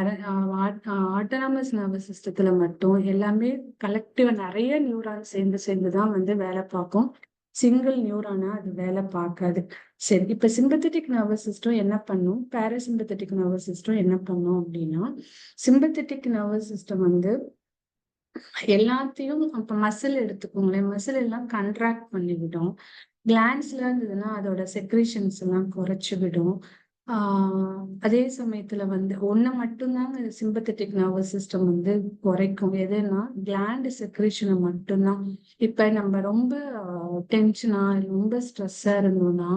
ஆட்டோனமஸ் நர்வஸ் சிஸ்டத்துல மட்டும் எல்லாமே கலெக்டிவா நிறைய நியூரான் சேர்ந்து சேர்ந்து தான் வந்து வேலை பார்க்கும். சிங்கிள் நியூரானா அது வேலை பார்க்காது. சரி, இப்ப சிம்பத்தட்டிக் நர்வஸ் சிஸ்டம் என்ன பண்ணும், பாராசிம்பத்தட்டிக் நர்வஸ் சிஸ்டம் என்ன பண்ணும் அப்படின்னா, சிம்பத்தட்டிக் நர்வஸ் சிஸ்டம் வந்து எல்லாத்தையும் இப்ப மசில் எடுத்துக்கோங்களேன், மசில் எல்லாம் கண்ட்ராக்ட் பண்ணி விடும். கிளான்ஸ்ல இருந்ததுன்னா அதோட செக்ரேஷன்ஸ் எல்லாம் குறைச்சு விடும். அதே சமயத்துல வந்து ஒண்ணு மட்டும்தாங்க சிம்பத்தட்டிக் நர்வஸ் சிஸ்டம் வந்து குறைக்கும். எதுன்னா கிளாண்ட் செக்ரேஷனை மட்டும்தான். இப்ப நம்ம ரொம்ப டென்ஷனா ரொம்ப ஸ்ட்ரெஸ்ஸா இருந்தோம்னா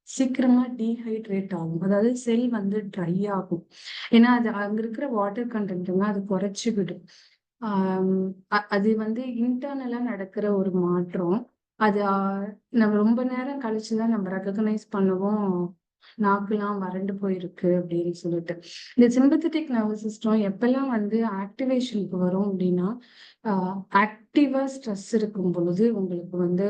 சீக்கிரமா டீஹைட்ரேட் ஆகும். அதாவது செல் வந்து ட்ரை ஆகும். ஏன்னா அது அங்க இருக்கிற வாட்டர் கண்டென்ட் எல்லாம் அது குறைச்சு விடும். அது வந்து இன்டர்னலா நடக்கிற ஒரு மாற்றம். அது நம்ம ரொம்ப நேரம் கழிச்சுதான் நம்ம ரெகக்னைஸ் பண்ணுவோம், நாக்குலாம் வறண்டு போயிருக்கு அப்படின்னு சொல்லிட்டு. இந்த சிம்பத்தட்டிக் நர்வஸ் சிஸ்டம் எப்பெல்லாம் வந்து ஆக்டிவேஷனுக்கு வரும் அப்படின்னா, ஆக்டிவா ஸ்ட்ரெஸ் இருக்கும் பொழுது உங்களுக்கு வந்து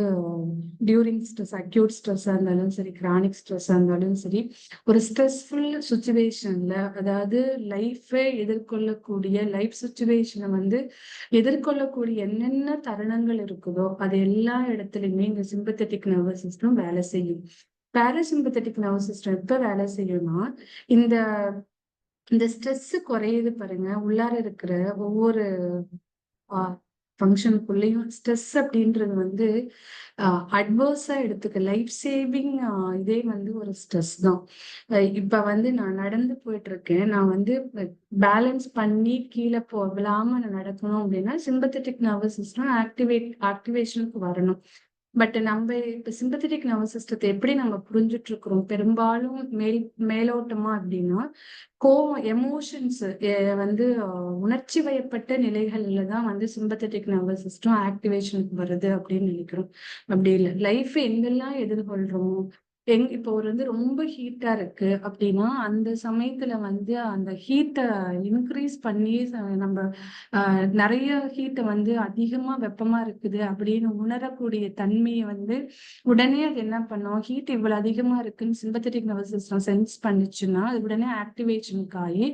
டியூரிங் ஸ்ட்ரெஸ், அக்யூட் ஸ்ட்ரெஸ்ஸா இருந்தாலும் சரி, கிரானிக் ஸ்ட்ரெஸ்ஸா இருந்தாலும் சரி, ஒரு ஸ்ட்ரெஸ்ஃபுல் சுச்சுவேஷன்ல, அதாவது லைஃபை எதிர்கொள்ளக்கூடிய லைஃப் சுச்சுவேஷனை வந்து எதிர்கொள்ளக்கூடிய என்னென்ன தருணங்கள் இருக்குதோ அது எல்லா இடத்துலயுமே இந்த சிம்பத்தட்டிக் நர்வஸ் சிஸ்டம் வேலை செய்யும். பாராசிம்பத்தட்டிக் நர்வஸ் சிஸ்டம் எப்ப வேலை செய்யும்னா, இந்த இந்த ஸ்ட்ரெஸ் குறையுது பாருங்க, உள்ளார இருக்கிற ஒவ்வொரு ஃபங்க்ஷனுக்குள்ளேயும் ஸ்ட்ரெஸ் அப்படின்றது வந்து அட்வர்ஸா எடுத்துக்க லைஃப் சேவிங் இதே வந்து ஒரு ஸ்ட்ரெஸ் தான். இப்ப வந்து நான் நடந்து போயிட்டு இருக்கேன், நான் வந்து பேலன்ஸ் பண்ணி கீழே விழாம நான் நடக்கணும் அப்படின்னா சிம்பத்தட்டிக் நர்வஸ் சிஸ்டம் ஆக்டிவேஷனுக்கு வரணும். பட் நம்ம இப்ப சிம்பத்தட்டிக் நர்வஸ் சிஸ்டத்தை எப்படி நம்ம புரிஞ்சுட்டு இருக்கிறோம் பெரும்பாலும் மேலோட்டமா அப்படின்னா, கோவம் எமோஷன்ஸ் வந்து உணர்ச்சி வயப்பட்ட நிலைகள்ல தான் வந்து சிம்பத்தட்டிக் நர்வஸ் சிஸ்டம் ஆக்டிவேஷனுக்கு வருது அப்படின்னு நினைக்கிறோம். அப்படி இல்லை, லைஃப் எங்கெல்லாம் எதிர்கொள்றோம், இப்போ ஒரு வந்து ரொம்ப ஹீட்டா இருக்கு அப்படின்னா அந்த சமயத்துல வந்து அந்த ஹீட்டை இன்க்ரீஸ் பண்ணி நம்ம நிறைய ஹீட்டை வந்து அதிகமா வெப்பமா இருக்குது அப்படின்னு உணரக்கூடிய தன்மையை வந்து உடனே அது என்ன பண்ணும், ஹீட் இவ்வளவு அதிகமா இருக்குன்னு சிம்பத்தட்டிக் நர்வஸ் சிஸ்டம் சென்ஸ் பண்ணுச்சுன்னா அது உடனே ஆக்டிவேஷனுக்கு ஆகி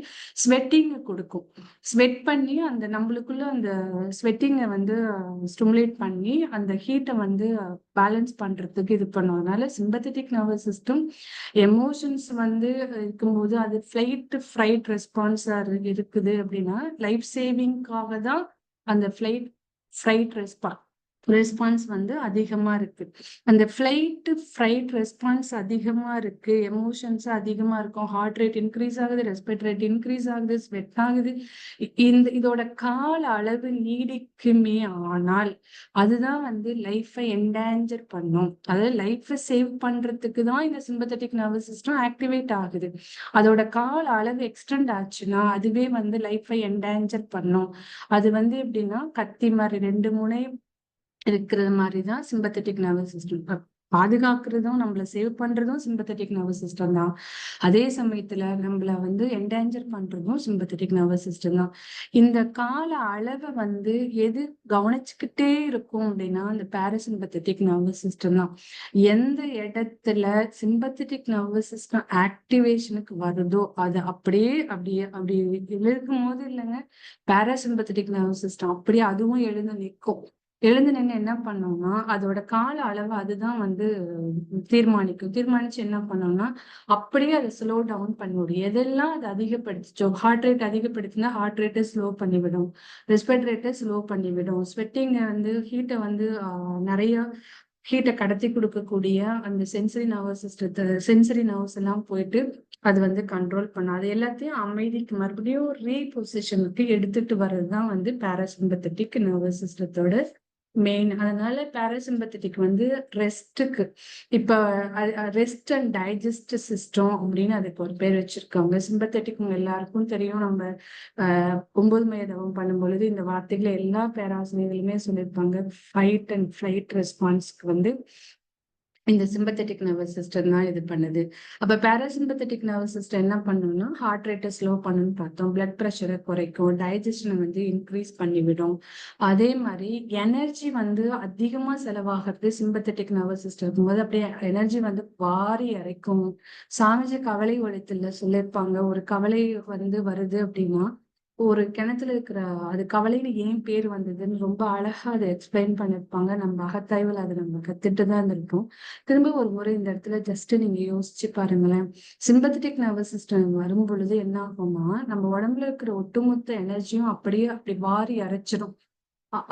ஸ்வெட்டிங் கொடுக்கும். ஸ்வெட் பண்ணி அந்த நம்மளுக்குள்ள அந்த ஸ்வெட்டிங்கை வந்து ஸ்டிமுலேட் பண்ணி அந்த ஹீட்டை வந்து பேலன்ஸ் பண்றதுக்கு இது பண்ணும். அதனால சிம்பத்தட்டிக் நர்வஸ் சிஸ்டம் எமோஷன்ஸ் வந்து இருக்கும்போது அது ஃப்ளைட் ரெஸ்பான்ஸா இருக்குது அப்படின்னா லைஃப் சேவிங்காக தான் அந்த ஃப்ளைட் ரெஸ்பான்ஸ் வந்து அதிகமா இருக்கு. அந்த ஃப்ளைட் ரெஸ்பான்ஸ் அதிகமா இருக்கு, எமோஷன்ஸ் அதிகமா இருக்கும், ஹார்ட் ரேட் இன்க்ரீஸ் ஆகுது, ரெஸ்பிரேட் ரேட் இன்க்ரீஸ் ஆகுது, ஸ்வெட் ஆகுது. இதோட கால அளவு நீடிக்குமே ஆனால் அதுதான் வந்து லைஃபை என்டேஞ்சர் பண்ணும். அதாவது லைஃபை சேவ் பண்றதுக்கு தான் இந்த சிம்பத்தட்டிக் நர்வஸ் சிஸ்டம் ஆக்டிவேட் ஆகுது. அதோட கால அளவு எக்ஸ்டெண்ட் ஆச்சுன்னா அதுவே வந்து லைஃபை என்டேஞ்சர் பண்ணும். அது வந்து எப்படின்னா கத்தி மாதிரி 2 முனை இருக்கிறது மாதிரிதான் சிம்பத்தட்டிக் நர்வஸ் சிஸ்டம். பாதுகாக்கிறதும் நம்மள சேவ் பண்றதும் சிம்பத்தட்டிக் நர்வஸ் சிஸ்டம் தான். அதே சமயத்துல நம்மள வந்து என்டேஞ்சர் பண்றதும் சிம்பத்தட்டிக் நர்வஸ் சிஸ்டம் தான். இந்த கால அளவை வந்து எது கவனிச்சுக்கிட்டே இருக்கும் அப்படின்னா அந்த பாராசிம்பத்தட்டிக் நர்வஸ் சிஸ்டம் தான். எந்த இடத்துல சிம்பத்தட்டிக் நர்வஸ் சிஸ்டம் ஆக்டிவேஷனுக்கு வருதோ அது அப்படி இருக்கும் போது இல்லைங்க, பாராசிம்பத்தட்டிக் நர்வஸ் சிஸ்டம் அப்படியே அதுவும் எழுந்து நிற்கும். எழுந்து நின்று என்ன பண்ணோம்னா அதோட கால அளவு அதுதான் வந்து தீர்மானிச்சு என்ன பண்ணோம்னா அப்படியே அதை ஸ்லோ டவுன் பண்ணிவிடும். எதெல்லாம் அது அதிகப்படுத்திச்சோ, ஹார்ட் ரேட் அதிகப்படுத்தினா ஹார்ட் ரேட்டை ஸ்லோ பண்ணிவிடும், ரெஸ்பிரேட் ரேட்டை ஸ்லோ பண்ணிவிடும், ஸ்வெட்டிங்கை வந்து ஹீட்டை வந்து நிறைய ஹீட்டை கடத்தி கொடுக்கக்கூடிய அந்த சென்சரி நர்வ்ஸ் எல்லாம் போயிட்டு அது வந்து கண்ட்ரோல் பண்ணும். அது எல்லாத்தையும் அமைதிக்கு மறுபடியும் ரீபொசிஷனுக்கு எடுத்துட்டு வர்றதுதான் வந்து பாராசிம்பத்தட்டிக் நர்வஸ் சிஸ்டத்தோட மெயின். அதனால பாராசிம்பத்தட்டிக் வந்து ரெஸ்ட்டுக்கு, இப்ப ரெஸ்ட் அண்ட் டைஜஸ்ட் சிஸ்டம் அப்படின்னு அதுக்கு ஒரு பேர் வச்சிருக்காங்க. சிம்பத்தட்டிக் எல்லாருக்கும் தெரியும். நம்ம 9 மைய தவம் பண்ணும் பொழுது இந்த வார்த்தைகளை எல்லா பேராசிரியர்களுமே சொல்லியிருப்பாங்க. ஃபைட் அண்ட் ஃபிளைட் ரெஸ்பான்ஸ்க்கு வந்து இந்த சிம்பத்தட்டிக் நர்வஸ் சிஸ்டம் தான் இது பண்ணுது. அப்ப பாராசிம்பத்தட்டிக் நர்வஸ் சிஸ்டம் என்ன பண்ணணும்னா ஹார்ட் ரேட்டை ஸ்லோ பண்ணணும்னு பார்த்தோம், பிளட் ப்ரெஷரை குறைக்கும், டைஜஷனை வந்து இன்க்ரீஸ் பண்ணிவிடும். அதே மாதிரி எனர்ஜி வந்து அதிகமா செலவாகிறது சிம்பத்தட்டிக் நர்வஸ் சிஸ்டம் இருக்கும்போது அப்படியே எனர்ஜி வந்து வாரி இறைக்கும். சாமிஜி கவலை ஒழித்துல சொல்லியிருப்பாங்க, ஒரு கவலை வந்து வருது அப்படின்னா ஒரு கிணத்துல இருக்கிற அது கவலைன்னு ஏன் பேர் வந்ததுன்னு ரொம்ப அழகா அதை எக்ஸ்பிளைன் பண்ணிருப்பாங்க. நம்ம அகத்தாய்வுல அதை நம்ம கத்துட்டு தான் இருந்திருக்கோம். திரும்ப ஒரு முறை இந்த இடத்துல ஜஸ்ட் நீங்க யோசிச்சு பாருங்களேன். சிம்பத்தட்டிக் நர்வஸ் சிஸ்டம் வரும் பொழுது என்ன ஆகும்னா நம்ம உடம்புல இருக்கிற ஒட்டுமொத்த எனர்ஜியும் அப்படி வாரி அரைச்சிடும்.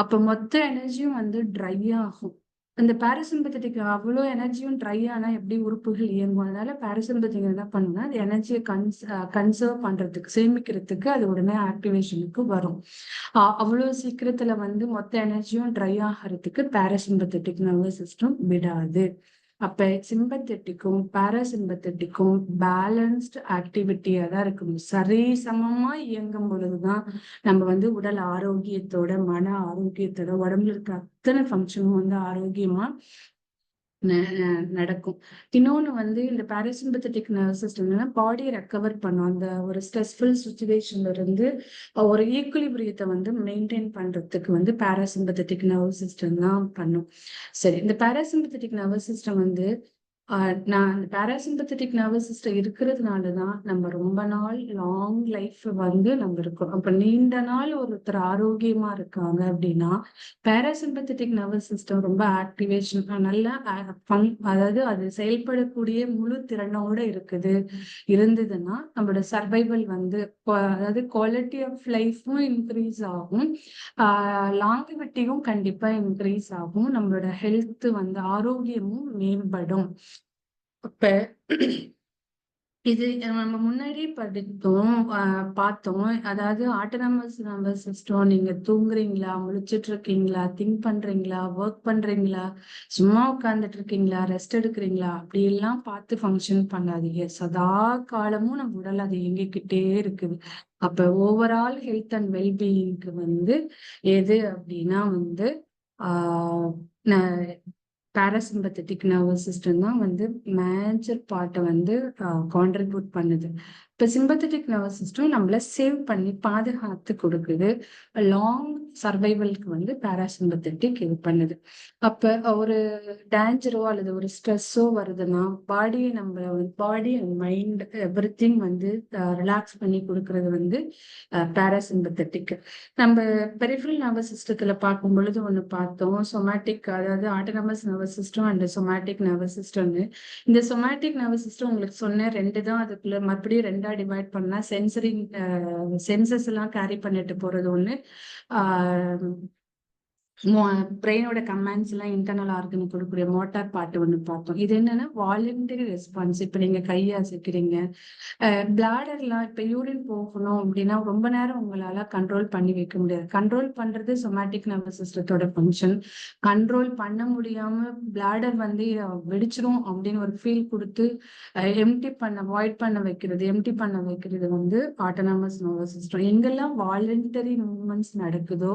அப்ப மொத்த எனர்ஜியும் வந்து ட்ரை ஆகும். அந்த பாராசிம்பத்தட்டிக் அவ்வளோ எனர்ஜியும் ட்ரை ஆனா எப்படி உறுப்புகள் இயங்கும்? அதனால பாராசிம்பத்தட்டிக் என்ன பண்ணுன்னா அந்த எனர்ஜியை கன்சர்வ் பண்றதுக்கு, சேமிக்கிறதுக்கு அது உடனே ஆக்டிவேஷனுக்கு வரும். அவ்வளோ சீக்கிரத்துல வந்து மொத்த எனர்ஜியும் ட்ரை ஆகிறதுக்கு பாராசிம்பத்தட்டிக் நர்வஸ் சிஸ்டம் விடாது. அப்ப சிம்பத்தட்டிக்கும் பாராசிம்பத்தட்டிக்கும் பேலன்ஸ்டு ஆக்டிவிட்டியா தான் இருக்கணும். சரி சமமா இயங்கும் பொழுதுதான் நம்ம வந்து உடல் ஆரோக்கியத்தோட, மன ஆரோக்கியத்தோட, உடம்புல இருக்க அத்தனை ஃபங்க்ஷனும் வந்து ஆரோக்கியமா நடக்கும். இன்னொன்னு வந்து இந்த பாராசிம்பத்தட்டிக் நர்வஸ் சிஸ்டம்னா பாடியை ரெக்கவர் பண்ணும். அந்த ஒரு ஸ்ட்ரெஸ்ஃபுல் சுச்சுவேஷன்ல இருந்து ஒரு ஈக்குலிபிரியத்தை வந்து மெயின்டைன் பண்றதுக்கு வந்து பாராசிம்பத்தட்டிக் நர்வஸ் சிஸ்டம் தான் பண்ணும். சரி, இந்த பாராசிம்பத்தட்டிக் நர்வஸ் சிஸ்டம் வந்து நான் அந்த பாராசிம்பத்தட்டிக் நர்வஸ் சிஸ்டம் இருக்கிறதுனாலதான் நம்ம ரொம்ப நாள் லாங் லைஃப் வந்து நம்ம இருக்கோம். அப்ப நீண்ட நாள் ஒருத்தர் ஆரோக்கியமா இருக்காங்க அப்படின்னா பாராசிம்பத்தட்டிக் நர்வஸ் சிஸ்டம் ரொம்ப ஆக்டிவேஷன் நல்லா அதாவது அது செயல்படக்கூடிய முழு திறனோட இருந்ததுன்னா நம்மளோட சர்வைவல் வந்து அதாவது குவாலிட்டி ஆஃப் லைஃபும் இன்க்ரீஸ் ஆகும், லாங்கிவிட்டியும் கண்டிப்பா இன்க்ரீஸ் ஆகும், நம்மளோட ஹெல்த் வந்து ஆரோக்கியமும் மேம்படும். அப்ப இது நம்ம முன்னாடியே பார்த்தோம். அதாவது ஆட்டோனமஸ் நர்வஸ் சிஸ்டம், நீங்க தூங்குறீங்களா, முழிச்சிட்டு இருக்கீங்களா, திங்க் பண்றீங்களா, ஒர்க் பண்றீங்களா, சும்மா உட்கார்ந்துட்டு இருக்கீங்களா, ரெஸ்ட் எடுக்கிறீங்களா, அப்படி எல்லாம் பார்த்து ஃபங்க்ஷன் பண்ணாதீங்க. சதா காலமும் நம்ம உடல் அது இயங்கிக்கிட்டே இருக்குது. அப்ப ஓவரால் ஹெல்த் அண்ட் வெல்பீயிங்க்கு வந்து எது அப்படின்னா வந்து ஆஹ் பாராசிம்பத்தட்டிக் நர்வஸ் சிஸ்டம் தான் வந்து மேஜர் பார்ட்டை வந்து கான்ட்ரிபியூட் பண்ணுது. இப்போ சிம்பத்தட்டிக் நர்வஸ் சிஸ்டம் நம்மள சேவ் பண்ணி பாதுகாத்து கொடுக்குது. லாங் சர்வைவல்க்கு வந்து பாராசிம்பத்தட்டிக் இது பண்ணுது. அப்ப ஒரு டேஞ்சரோ அல்லது ஒரு ஸ்ட்ரெஸ்ஸோ வருதுன்னா பாடி அண்ட் மைண்ட் எவ்ரிதிங் வந்து ரிலாக்ஸ் பண்ணி கொடுக்கறது வந்து பாராசிம்பத்தட்டிக். நம்ம பெரிஃபரல் நர்வஸ் சிஸ்டத்துல பார்க்கும் பொழுது ஒண்ணு பார்த்தோம், சொமேட்டிக், அதாவது autonomous nervous system and somatic nervous சிஸ்டம்னு. இந்த சொமேட்டிக் நர்வஸ் சிஸ்டம் உங்களுக்கு சொன்ன ரெண்டு தான். அதுக்குள்ள மறுபடியும் ரெண்டா டிவைட் பண்ணா சென்சரி சென்சஸ் எல்லாம் கேரி பண்ணிட்டு போறது ஒண்ணு, பிரெயினோட கமாண்ட்ஸ் எல்லாம் இன்டர்னல் ஆர்கனுக்கு கொடுக்கக்கூடிய மோட்டார் பார்ட் ஒண்ணு பார்த்தோம். இது என்னன்னா வாலண்டரி ரெஸ்பான்ஸ். இப்ப நீங்க கையை அசைக்கிறீங்க, பிளாடர்லாம் இப்ப யூரின் போகணும் அப்படின்னா ரொம்ப நேரம் உங்களால கண்ட்ரோல் பண்ணி வைக்க முடியாது. கண்ட்ரோல் பண்றது சொமேட்டிக் நர்வஸ் சிஸ்டத்தோட ஃபங்க்ஷன். கண்ட்ரோல் பண்ண முடியாம பிளாடர் வந்து வெடிச்சிரும் அப்படின்னு ஒரு ஃபீல் கொடுத்து எம்டி பண்ண வைக்கிறது வந்து ஆட்டோனமஸ் நர்வஸ் சிஸ்டம். எங்கெல்லாம் வாலண்டரி மூவ்மெண்ட்ஸ் நடக்குதோ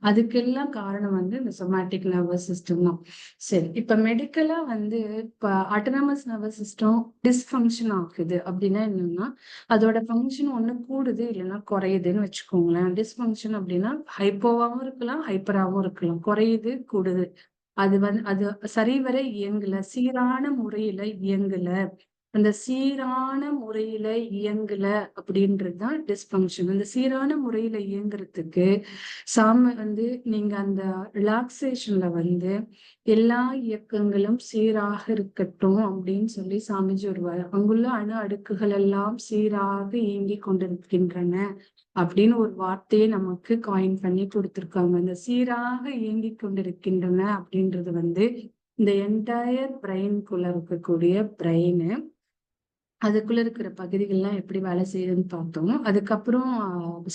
அதுக்கெல்லாம் காரணம் வந்து இந்த சொமேட்டிக் நர்வஸ் சிஸ்டம் தான். சரி, இப்ப மெடிக்கலா வந்து இப்ப ஆட்டோனமஸ் நர்வஸ் சிஸ்டம் டிஸ்ஃபங்க்ஷன் ஆகுது அப்படின்னா என்னன்னா அதோட ஃபங்க்ஷன் ஒண்ணு கூடுது இல்லைன்னா குறையுதுன்னு வச்சுக்கோங்களேன். டிஸ்ஃபங்க்ஷன் அப்படின்னா ஹைப்போவாகவும் இருக்கலாம், ஹைப்பராகவும் இருக்கலாம், குறையுது கூடுது. அது சரிவர இயங்கல, சீரான முறையில இயங்கல, அந்த சீரான முறையில இயங்கல அப்படின்றதுதான் டிஸ்பங்க்ஷன். அந்த சீரான முறையில இயங்குறதுக்கு வந்து நீங்க அந்த ரிலாக்ஸேஷன்ல வந்து எல்லா இயக்கங்களும் சீராக இருக்கட்டும் அப்படின்னு சொல்லி சாமிஜி வருவார். அங்குள்ள அணு அடுக்குகள் எல்லாம் சீராக இயங்கி கொண்டிருக்கின்றன அப்படின்னு ஒரு வார்த்தையை நமக்கு காயின் பண்ணி கொடுத்திருக்காங்க. அந்த சீராக இயங்கி கொண்டிருக்கின்றன அப்படின்றது வந்து இந்த என்டையர் பிரெயின்குள்ள இருக்கக்கூடிய பிரெயின் அதுக்குள்ள இருக்கிற பகுதிகள்லாம் எப்படி வேலை செய்யுதுன்னு பார்த்தோம். அதுக்கப்புறம்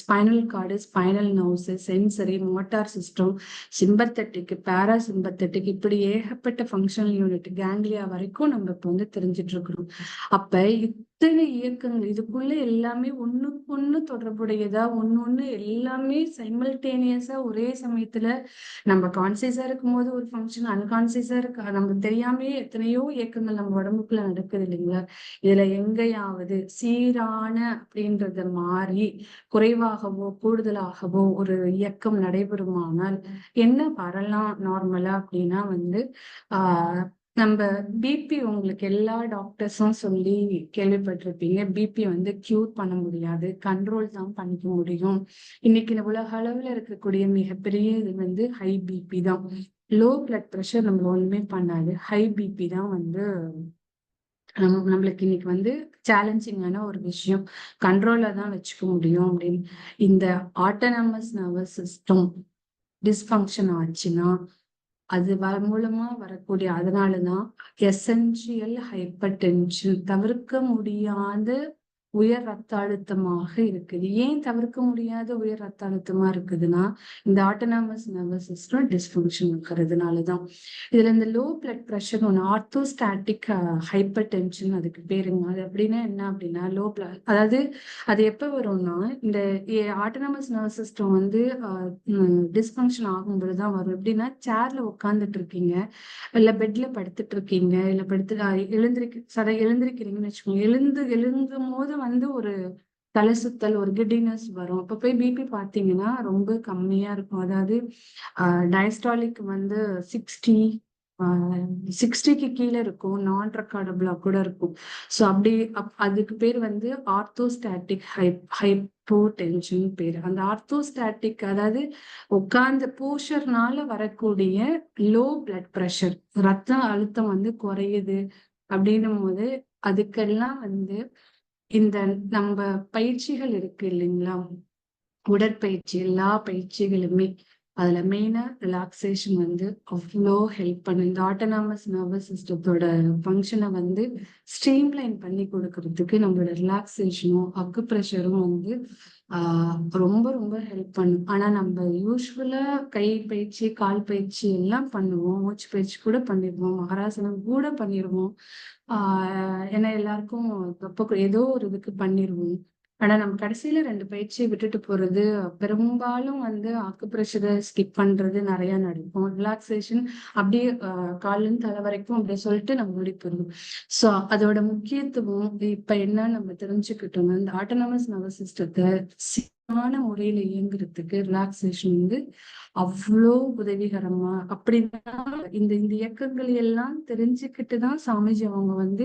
spinal cord, spinal nerves, sensory, motor system, sympathetic, parasympathetic, இப்படி ஏகப்பட்ட ஃபங்க்ஷனல் யூனிட், கேங்லியா வரைக்கும் நம்ம இப்போ வந்து தெரிஞ்சிட்டு இருக்கிறோம். அப்ப இத்தனை இயக்கங்கள் இதுக்குள்ள எல்லாமே ஒண்ணுக்கு ஒண்ணு தொடர்புடையதா, ஒண்ணு எல்லாமே சைமல்டேனியஸா ஒரே சமயத்துல நம்ம கான்சியஸா இருக்கும்போது ஒரு ஃபங்க்ஷன், அன்கான்சியஸா இருக்கு நமக்கு தெரியாமயே எத்தனையோ இயக்கங்கள் நம்ம உடம்புக்குள்ள நடக்குது இல்லைங்களா? இதுல எங்கேயாவது சீரான அப்படின்றத மாறி குறைவாகவோ கூடுதலாகவோ ஒரு இயக்கம் நடைபெறுமானால் என்ன வரலாம் நார்மலா அப்படின்னா வந்து நம்ம பிபி உங்களுக்கு எல்லா டாக்டர்ஸும் சொல்லி கேள்விப்பட்டிருப்பீங்க. பிபி வந்து கியூர் பண்ண முடியாது, கண்ட்ரோல் தான் பண்ணிக்க முடியும். இன்னைக்கு உலக அளவுல இருக்கக்கூடிய மிகப்பெரிய இது வந்து ஹை பிபி தான். லோ பிளட் ப்ரெஷர் நம்ம ஒண்ணுமே பண்ணாது, ஹை பிபி தான் வந்து நம்மளுக்கு இன்னைக்கு வந்து சேலஞ்சிங்கான ஒரு விஷயம். கண்ட்ரோல்ல தான் வச்சுக்க முடியும் அப்படின்னு. இந்த ஆட்டோனமஸ் நர்வஸ் சிஸ்டம் டிஸ்ஃபங்க்ஷன் ஆச்சுன்னா அது மூலமா வரக்கூடிய அதனாலதான் எசென்சியல் ஹைப்பர் டென்ஷன், தவிர்க்க முடியாத உயர் ரத்த அழுத்தமாக இருக்குது. ஏன் தவிர்க்க முடியாத உயர் ரத்த அழுத்தமா இருக்குதுன்னா இந்த ஆட்டோனமஸ் நர்வஸ் சிஸ்டம் டிஸ்ஃபங்க்ஷன் இருக்கிறதுனாலதான். இதுல இந்த லோ பிளட் ப்ரெஷர் ஒன்று, ஆர்த்தோஸ்டாட்டிக் ஹைப்பர் டென்ஷன் அதுக்கு பேருங்க. அது அப்படின்னா என்ன அப்படின்னா லோ பிளட், அதாவது அது எப்ப வரும்னா இந்த ஆட்டோனமஸ் நர்வஸ் சிஸ்டம் வந்து டிஸ்ஃபங்க்ஷன் ஆகும்போதுதான் வரும். எப்படின்னா சேர்ல உட்காந்துட்டு இருக்கீங்க, இல்ல பெட்ல படுத்துட்டு இருக்கீங்க, இல்ல எழுந்திருக்கிறீங்கன்னு வச்சுக்கோங்க. எழுந்தும் போது வந்து ஒரு தலை சுத்தல், ஒரு கிட்டினஸ் வரும். அப்ப போய் பிபி பாத்தீங்கன்னா ரொம்ப கம்மியா இருக்கும். அதாவது டயஸ்டாலிக் வந்து 60க்கு கீழே இருக்கும், நான் ரெக்கார்டபிளா கூட இருக்கும். ஸோ அப்படி அதுக்கு பேர் வந்து ஆர்த்தோஸ்டாட்டிக் ஹைப்போ டென்ஷன் பேரு. அந்த ஆர்த்தோஸ்டாட்டிக் அதாவது உட்கார்ந்த போஷர்னால வரக்கூடிய லோ பிளட் ப்ரெஷர், ரத்த அழுத்தம் வந்து குறையுது அப்படின்னும் போது அதுக்கெல்லாம் வந்து இந்த நம்ம பயிற்சிகள் இருக்கு இல்லைங்களா, உடற்பயிற்சி எல்லா பயிற்சிகளுமே அதுல மெயினா ரிலாக்ஸேஷன் வந்து அவ்வளோ ஹெல்ப் பண்ணும். இந்த ஆட்டோனாமஸ் நர்வஸ் சிஸ்டத்தோட ஃபங்க்ஷனை வந்து ஸ்ட்ரீம்லைன் பண்ணி கொடுக்கறதுக்கு நம்மளோட ரிலாக்ஸேஷனும் அக்குப்ரெஷரும் வந்து ரொம்ப ரொம்ப ஹெல்ப் பண்ணும். ஆனா நம்ம யூஸ்வலா கை பயிற்சி, கால் பயிற்சி எல்லாம் பண்ணுவோம், மூச்சு பயிற்சி கூட பண்ணிடுவோம், மகராசனம் கூட பண்ணிடுவோம். ஏன்னா எல்லாருக்கும் ஏதோ ஒரு இதுக்கு பண்ணிடுவோம். ஆனா நம்ம கடைசியில 2 பயிற்சியை விட்டுட்டு போறது, பெரும்பாலும் வந்து அக்குப்ரெஷரை ஸ்கிப் பண்றது நிறைய நடக்கும். ரிலாக்ஸேஷன் அப்படியே கால்ல இருந்து தலை வரைக்கும் அப்படியே சொல்லிட்டு நம்ம முடிப்போம். சோ அதோட முக்கியத்துவம் இப்ப என்ன நம்ம தெரிஞ்சுக்கிட்டோம்னா இந்த ஆட்டோனமஸ் நர்வஸ் சிஸ்டத்தை சீரான முறையில இயங்குறதுக்கு ரிலாக்ஸேஷன் வந்து அவ்வளோ உதவிகரமா. அப்படின்னா இந்த இந்த இயக்கங்கள் எல்லாம் தெரிஞ்சுக்கிட்டுதான் சாமிஜி அவங்க வந்து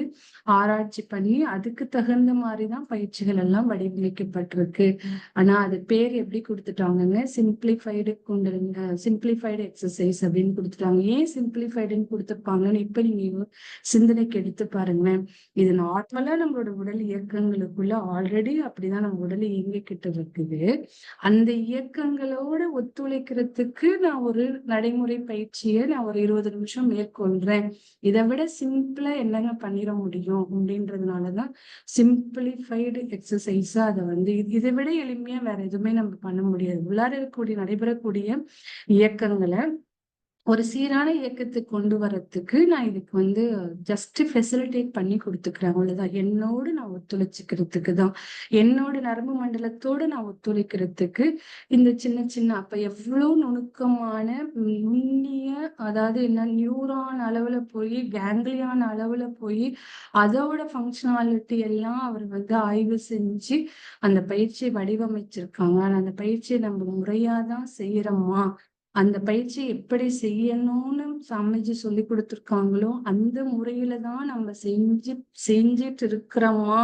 ஆராய்ச்சி பண்ணி அதுக்கு தகுந்த மாதிரிதான் பயிற்சிகள் எல்லாம் வடிவமைக்கப்பட்டிருக்கு. ஆனா அது பேர் எப்படி கொடுத்துட்டாங்கங்க, சிம்பிளிஃபைடு எக்ஸசைஸ் அப்படின்னு கொடுத்துட்டாங்க. ஏன் சிம்பிளிஃபைடுன்னு கொடுத்துருப்பாங்கன்னு இப்ப நீங்க சிந்தனைக்கு எடுத்து பாருங்களேன். இது நார்மலா நம்மளோட உடல் இயக்கங்களுக்குள்ள ஆல்ரெடி அப்படிதான் நம்ம உடல் இயங்கிக்கிட்டு இருக்குது. அந்த இயக்கங்களோட ஒத்துழைக்கிறதுக்கு நான் ஒரு நடைமுறை பயிற்சியை நான் ஒரு 20 நிமிஷம் மேற்கொள்றேன். இதை விட சிம்பிளா என்னங்க பண்ணிட முடியும் அப்படின்றதுனாலதான் சிம்பிளிஃபைடு எக்ஸசைஸா அதை வந்து இதை விட எளிமையா வேற எதுவுமே நம்ம பண்ண முடியாது. உள்ளார இருக்கக்கூடிய நடைபெறக்கூடிய இயக்கங்களை ஒரு சீரான இயக்கத்துக்கு கொண்டு வரத்துக்கு நான் இதுக்கு வந்து ஜஸ்ட் ஃபெசிலிட்டேட் பண்ணி கொடுத்துக்கிறேன், அவ்வளவுதான். என்னோடு நான் ஒத்துழைச்சுக்கிறதுக்கு தான், என்னோட நரம்பு மண்டலத்தோடு நான் ஒத்துழைக்கிறதுக்கு இந்த சின்ன சின்ன அப்ப எவ்வளவு நுணுக்கமான நுண்ணிய, அதாவது என்ன நியூரான் அளவுல போய் கேங்லியான் அளவுல போய் அதோட ஃபங்க்ஷனாலிட்டி எல்லாம் அவர் வந்து ஆய்வு செஞ்சு அந்த பயிற்சியை வடிவமைச்சிருக்காங்க. ஆனா அந்த பயிற்சியை நம்ம முறையாதான் செய்யறோமா, அந்த பயிற்சி எப்படி செய்யணும்னு சாமிஜி சொல்லி கொடுத்துருக்காங்களோ அந்த முறையில தான் நம்ம செஞ்சிட்டு இருக்கிறோமா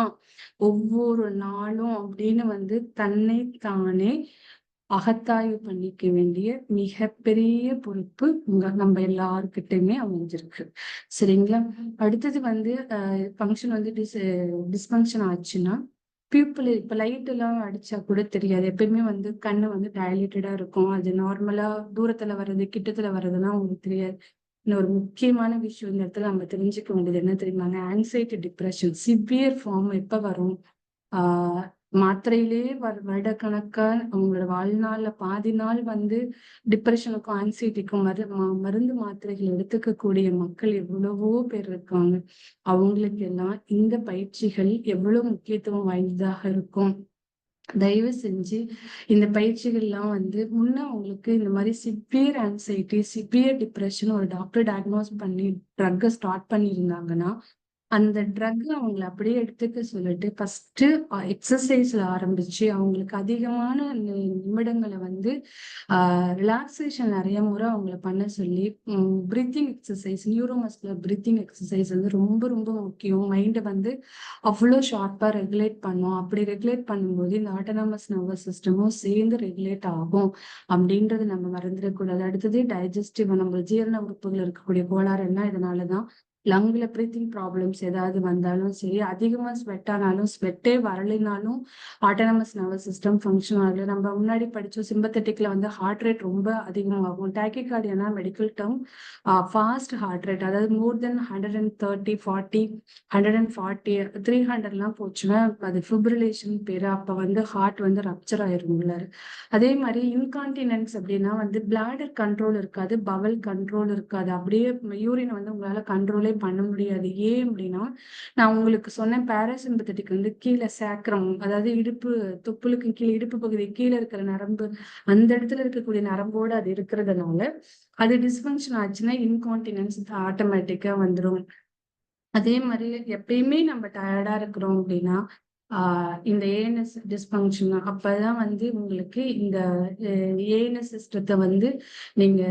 ஒவ்வொரு நாளும் அப்படின்னு வந்து தன்னை தானே அகத்தாய்வு பண்ணிக்க வேண்டிய மிகப்பெரிய பொறுப்பு நம்ம எல்லாருக்கிட்டையுமே அமைஞ்சிருக்கு. சரிங்களா? அடுத்தது வந்து ஃபங்க்ஷன் வந்து டிஸ்ஃபங்க்ஷன் ஆச்சுன்னா பியூப்பிள் இப்ப லைட் எல்லாம் அடிச்சா கூட தெரியாது. எப்பயுமே வந்து கண்ணு வந்து டைலேட்டடா இருக்கும். அது நார்மலா தூரத்துல வர்றது கிட்டத்துல வர்றதுலாம் உங்களுக்கு தெரியாது. இன்னொரு முக்கியமான விஷயம் இந்த இடத்துல நம்ம தெரிஞ்சுக்க வேண்டியது என்ன தெரியுமாங்க? ஆங்ஸைட்டி டிப்ரெஷன் சிவியர் ஃபார்ம் எப்ப வரும்? ஆஹ் மாத்திரையிலே வருடக்கணக்கா அவங்களோட வாழ்நாள்ல பாதி நாள் வந்து டிப்ரெஷனுக்கும் ஆங்ஸைட்டிக்கும் மருந்து மாத்திரைகள் எடுத்துக்கக்கூடிய மக்கள் எவ்வளவோ பேர் இருக்காங்க. அவங்களுக்கு எல்லாம் இந்த பயிற்சிகள் எவ்வளவு முக்கியத்துவம் வாய்ந்ததாக இருக்கும். தயவு செஞ்சு இந்த பயிற்சிகள்லாம் வந்து முன்ன உங்களுக்கு இந்த மாதிரி சிவியர் ஆங்ஸைட்டி சிவியர் டிப்ரெஷன் ஒரு டாக்டர் டயக்னோஸ் பண்ணி ட்ரக்கை ஸ்டார்ட் பண்ணியிருந்தாங்கன்னா அந்த ட்ரக் அவங்கள அப்படியே எடுத்துக்க சொல்லிட்டு ஃபர்ஸ்ட் எக்ஸசைஸ்ல ஆரம்பிச்சு அவங்களுக்கு அதிகமான நிமிடங்களை வந்து ரிலாக்ஸேஷன் நிறைய முறை அவங்கள பண்ண சொல்லி breathing exercise neuromuscular breathing exercise வந்து ரொம்ப ரொம்ப முக்கியம். மைண்டை வந்து அவ்வளோ ஷார்ப்பா ரெகுலேட் பண்ணும். அப்படி ரெகுலேட் பண்ணும்போது இந்த ஆட்டோனமஸ் நர்வஸ் சிஸ்டமும் சேர்ந்து ரெகுலேட் ஆகும் அப்படின்றது நம்ம மறந்துடக்கூடாது. அடுத்தது டைஜஸ்டிவ் நம்ம ஜீரண உறுப்புகள் இருக்கக்கூடிய கோளாறு என்ன இதனாலதான் லங்ல பிரீத்திங் ப்ராப்ளம்ஸ் ஏதாவது வந்தாலும் சரி, அதிகமா ஸ்வெட் ஆனாலும் ஸ்வெட்டே வரலைனாலும் ஆட்டோனமஸ் நர்வஸ் சிஸ்டம் ஃபங்க்ஷன் ஆகல. நம்ம முன்னாடி படிச்சோம் சிம்பத்தட்டிக்ல வந்து ஹார்ட் ரேட் ரொம்ப அதிகமாகும். டாக்கிகார்டியானா medical term fast heart rate, அதாவது மோர் தென் 130 40 140 300 போச்சுன்னா அது ஃபிப்ரிலேஷன் பேரு. அப்ப வந்து ஹார்ட் வந்து ரப்சர் ஆயிரும்ல. அதே மாதிரி இன்கான்டினன்ஸ் அப்படின்னா வந்து பிளாடர் கண்ட்ரோல் இருக்காது, பவல் கண்ட்ரோல் இருக்காது. அப்படியே யூரின் வந்து உங்களால கண்ட்ரோலே பண்ண முடியாது. ஏன் அப்படின்னா நான் உங்களுக்கு சொன்ன பேராசிம்பத்தட்டிக் வந்து கீழே சேக்ரம், அதாவது இடுப்பு தொப்புளுக்கு கீழே இடுப்பு பகுதி கீழே இருக்கிற நரம்பு, அந்த இடத்துல இருக்கக்கூடிய நரம்போடு அது இருக்கிறதுனால அது டிஸ்ஃபங்க்ஷன் ஆச்சுன்னா இன்கான்டினன்ஸ் ஆட்டோமேட்டிக்கா வந்துடும். அதே மாதிரி எப்பயுமே நம்ம டயர்டா இருக்கிறோம் அப்படின்னா இந்த ஏஎன்எஸ் டிஸ்ஃபங்க்ஷன் அப்பதான் வந்து உங்களுக்கு இந்த ஏஎன்எஸ் சிஸ்டத்தை வந்து நீங்க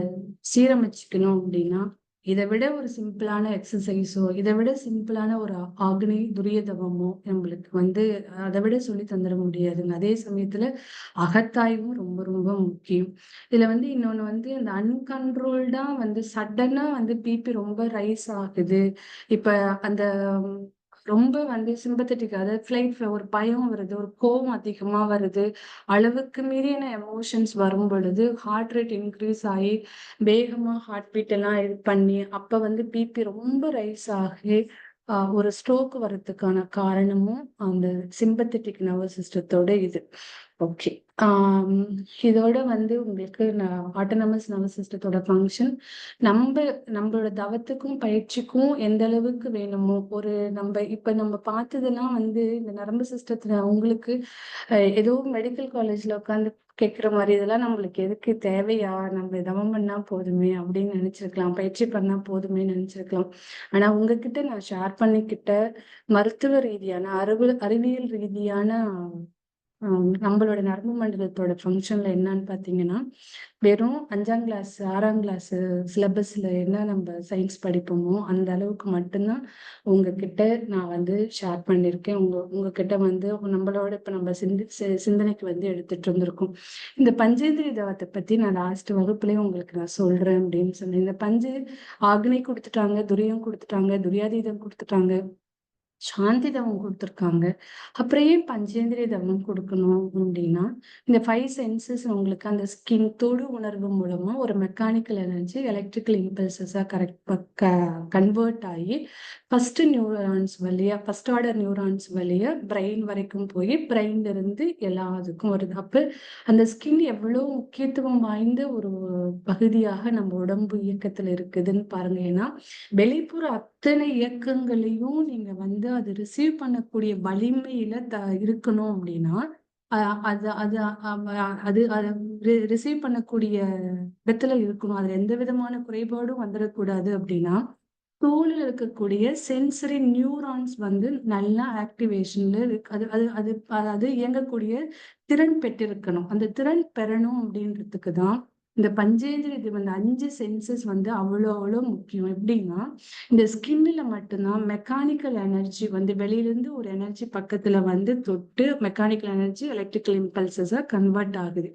சீரமைச்சுக்கணும் அப்படின்னா இதை விட ஒரு சிம்பிளான எக்ஸசைஸோ இதை விட சிம்பிளான ஒரு ஆக்னி துரியதவமோ நம்மளுக்கு வந்து அதை விட சொல்லி தந்துட முடியாதுங்க. அதே சமயத்துல அகத்தாய்வும் ரொம்ப ரொம்ப முக்கியம். இதுல வந்து இன்னொன்னு வந்து இந்த அன்கண்ட்ரோல்டா வந்து சடனா வந்து பிபி ரொம்ப ரைஸ் ஆகுது. இப்ப அந்த ரொம்ப வந்து சிம்பத்தட்டிக், அதாவது ஃபிளைட் ஒரு பயம் வருது, ஒரு கோவம் அதிகமா வருது, அளவுக்கு மீறின எமோஷன்ஸ் வரும் பொழுது ஹார்ட் ரேட் இன்க்ரீஸ் ஆகி வேகமா ஹார்ட் பீட் எல்லாம் இது பண்ணி அப்ப வந்து பிபி ரொம்ப ரைஸ் ஆகி ஒரு ஸ்ட்ரோக் வர்றதுக்கான காரணமும் அந்த சிம்பத்தட்டிக் நர்வஸ் சிஸ்டத்தோட இது. ஓகே, இதோட வந்து உங்களுக்கு ஆட்டோனமஸ் நர்வஸ் சிஸ்டத்தோட ஃபங்க்ஷன் நம்மளோட தவத்துக்கும் பயிற்சிக்கும் எந்த அளவுக்கு வேணுமோ ஒரு நம்ம பார்த்ததெல்லாம் வந்து இந்த நரம்பு சிஸ்டத்துல உங்களுக்கு ஏதோ மெடிக்கல் காலேஜ்ல உட்காந்து கேட்குற மாதிரி இதெல்லாம் நம்மளுக்கு எதுக்கு தேவையா, நம்ம தவம் பண்ணா போதுமே அப்படின்னு நினைச்சிருக்கலாம், பயிற்சி பண்ணா போதுமே நினைச்சிருக்கலாம். ஆனா உங்ககிட்ட நான் ஷேர் பண்ணிக்கிட்ட மருத்துவ ரீதியான அறிவியல் ரீதியான நம்மளோட நரம்பு மண்டலத்தோட ஃபங்க்ஷன்ல என்னன்னு பாத்தீங்கன்னா வெறும் 5ஆம் கிளாஸ் 6ஆம் கிளாஸ் சிலபஸ்ல என்ன நம்ம சயின்ஸ் படிப்போமோ அந்த அளவுக்கு மட்டும்தான் உங்ககிட்ட நான் வந்து ஷேர் பண்ணியிருக்கேன். உங்ககிட்ட வந்து நம்மளோட இப்ப நம்ம சிந்தனைக்கு வந்து எடுத்துட்டு வந்திருக்கோம். இந்த பஞ்சேந்திரிய தவத்தை பத்தி நான் லாஸ்ட் வகுப்புலயே உங்களுக்கு நான் சொல்றேன் அப்படின்னு சொன்னேன். இந்த ஆக்னை கொடுத்துட்டாங்க, துரியம் கொடுத்துட்டாங்க, துரியாதீதம் கொடுத்துட்டாங்க, சாந்தி தவம் கொடுத்துருக்காங்க. அப்புறம் ஏன் பஞ்சேந்திரிய தவம் கொடுக்கணும் அப்படின்னா இந்த 5 சென்சஸ் உங்களுக்கு அந்த ஸ்கின் தொடு உணர்வு மூலமா ஒரு மெக்கானிக்கல் எனர்ஜி எலக்ட்ரிக்கல் இம்பல்சஸா கன்வெர்ட் ஆகி ஃபர்ஸ்ட் ஆர்டர் நியூரான்ஸ் வழியா பிரெயின் வரைக்கும் போய் பிரெயின்ல இருந்து எல்லாத்துக்கும் வருது. அப்ப அந்த ஸ்கின் எவ்வளவு முக்கியத்துவம் வாய்ந்த ஒரு பகுதியாக நம்ம உடம்பு இயக்கத்துல இருக்குதுன்னு பாருங்க. ஏன்னா வெளிப்புற அத்தனை இயக்கங்களையும் நீங்க வந்து அது ரிசீவ் பண்ணக்கூடிய வலிமையில இருக்கணும் அப்படின்னா அது அது அது அது ரிசீவ் பண்ணக்கூடிய இடத்துல இருக்கணும். அதுல எந்த விதமான குறைபாடும் வந்துடக்கூடாது. அப்படின்னா தோலில் இருக்கக்கூடிய சென்சரி நியூரான்ஸ் வந்து நல்லா ஆக்டிவேஷன்ல இருக்கு. அது அது அது அது இயங்கக்கூடிய திறன் பெற்றிருக்கணும். அந்த திறன் பெறணும் அப்படின்றதுக்கு தான் இந்த பஞ்சேந்திரிய இந்த 5 சென்சஸ் வந்து அவ்வளோ முக்கியம். எப்படின்னா இந்த ஸ்கின்ல மட்டும்தான் மெக்கானிக்கல் எனர்ஜி வந்து வெளியிலிருந்து ஒரு எனர்ஜி பக்கத்துல வந்து தொட்டு மெக்கானிக்கல் எனர்ஜி எலக்ட்ரிக்கல் இம்பல்சஸா கன்வெர்ட் ஆகுது.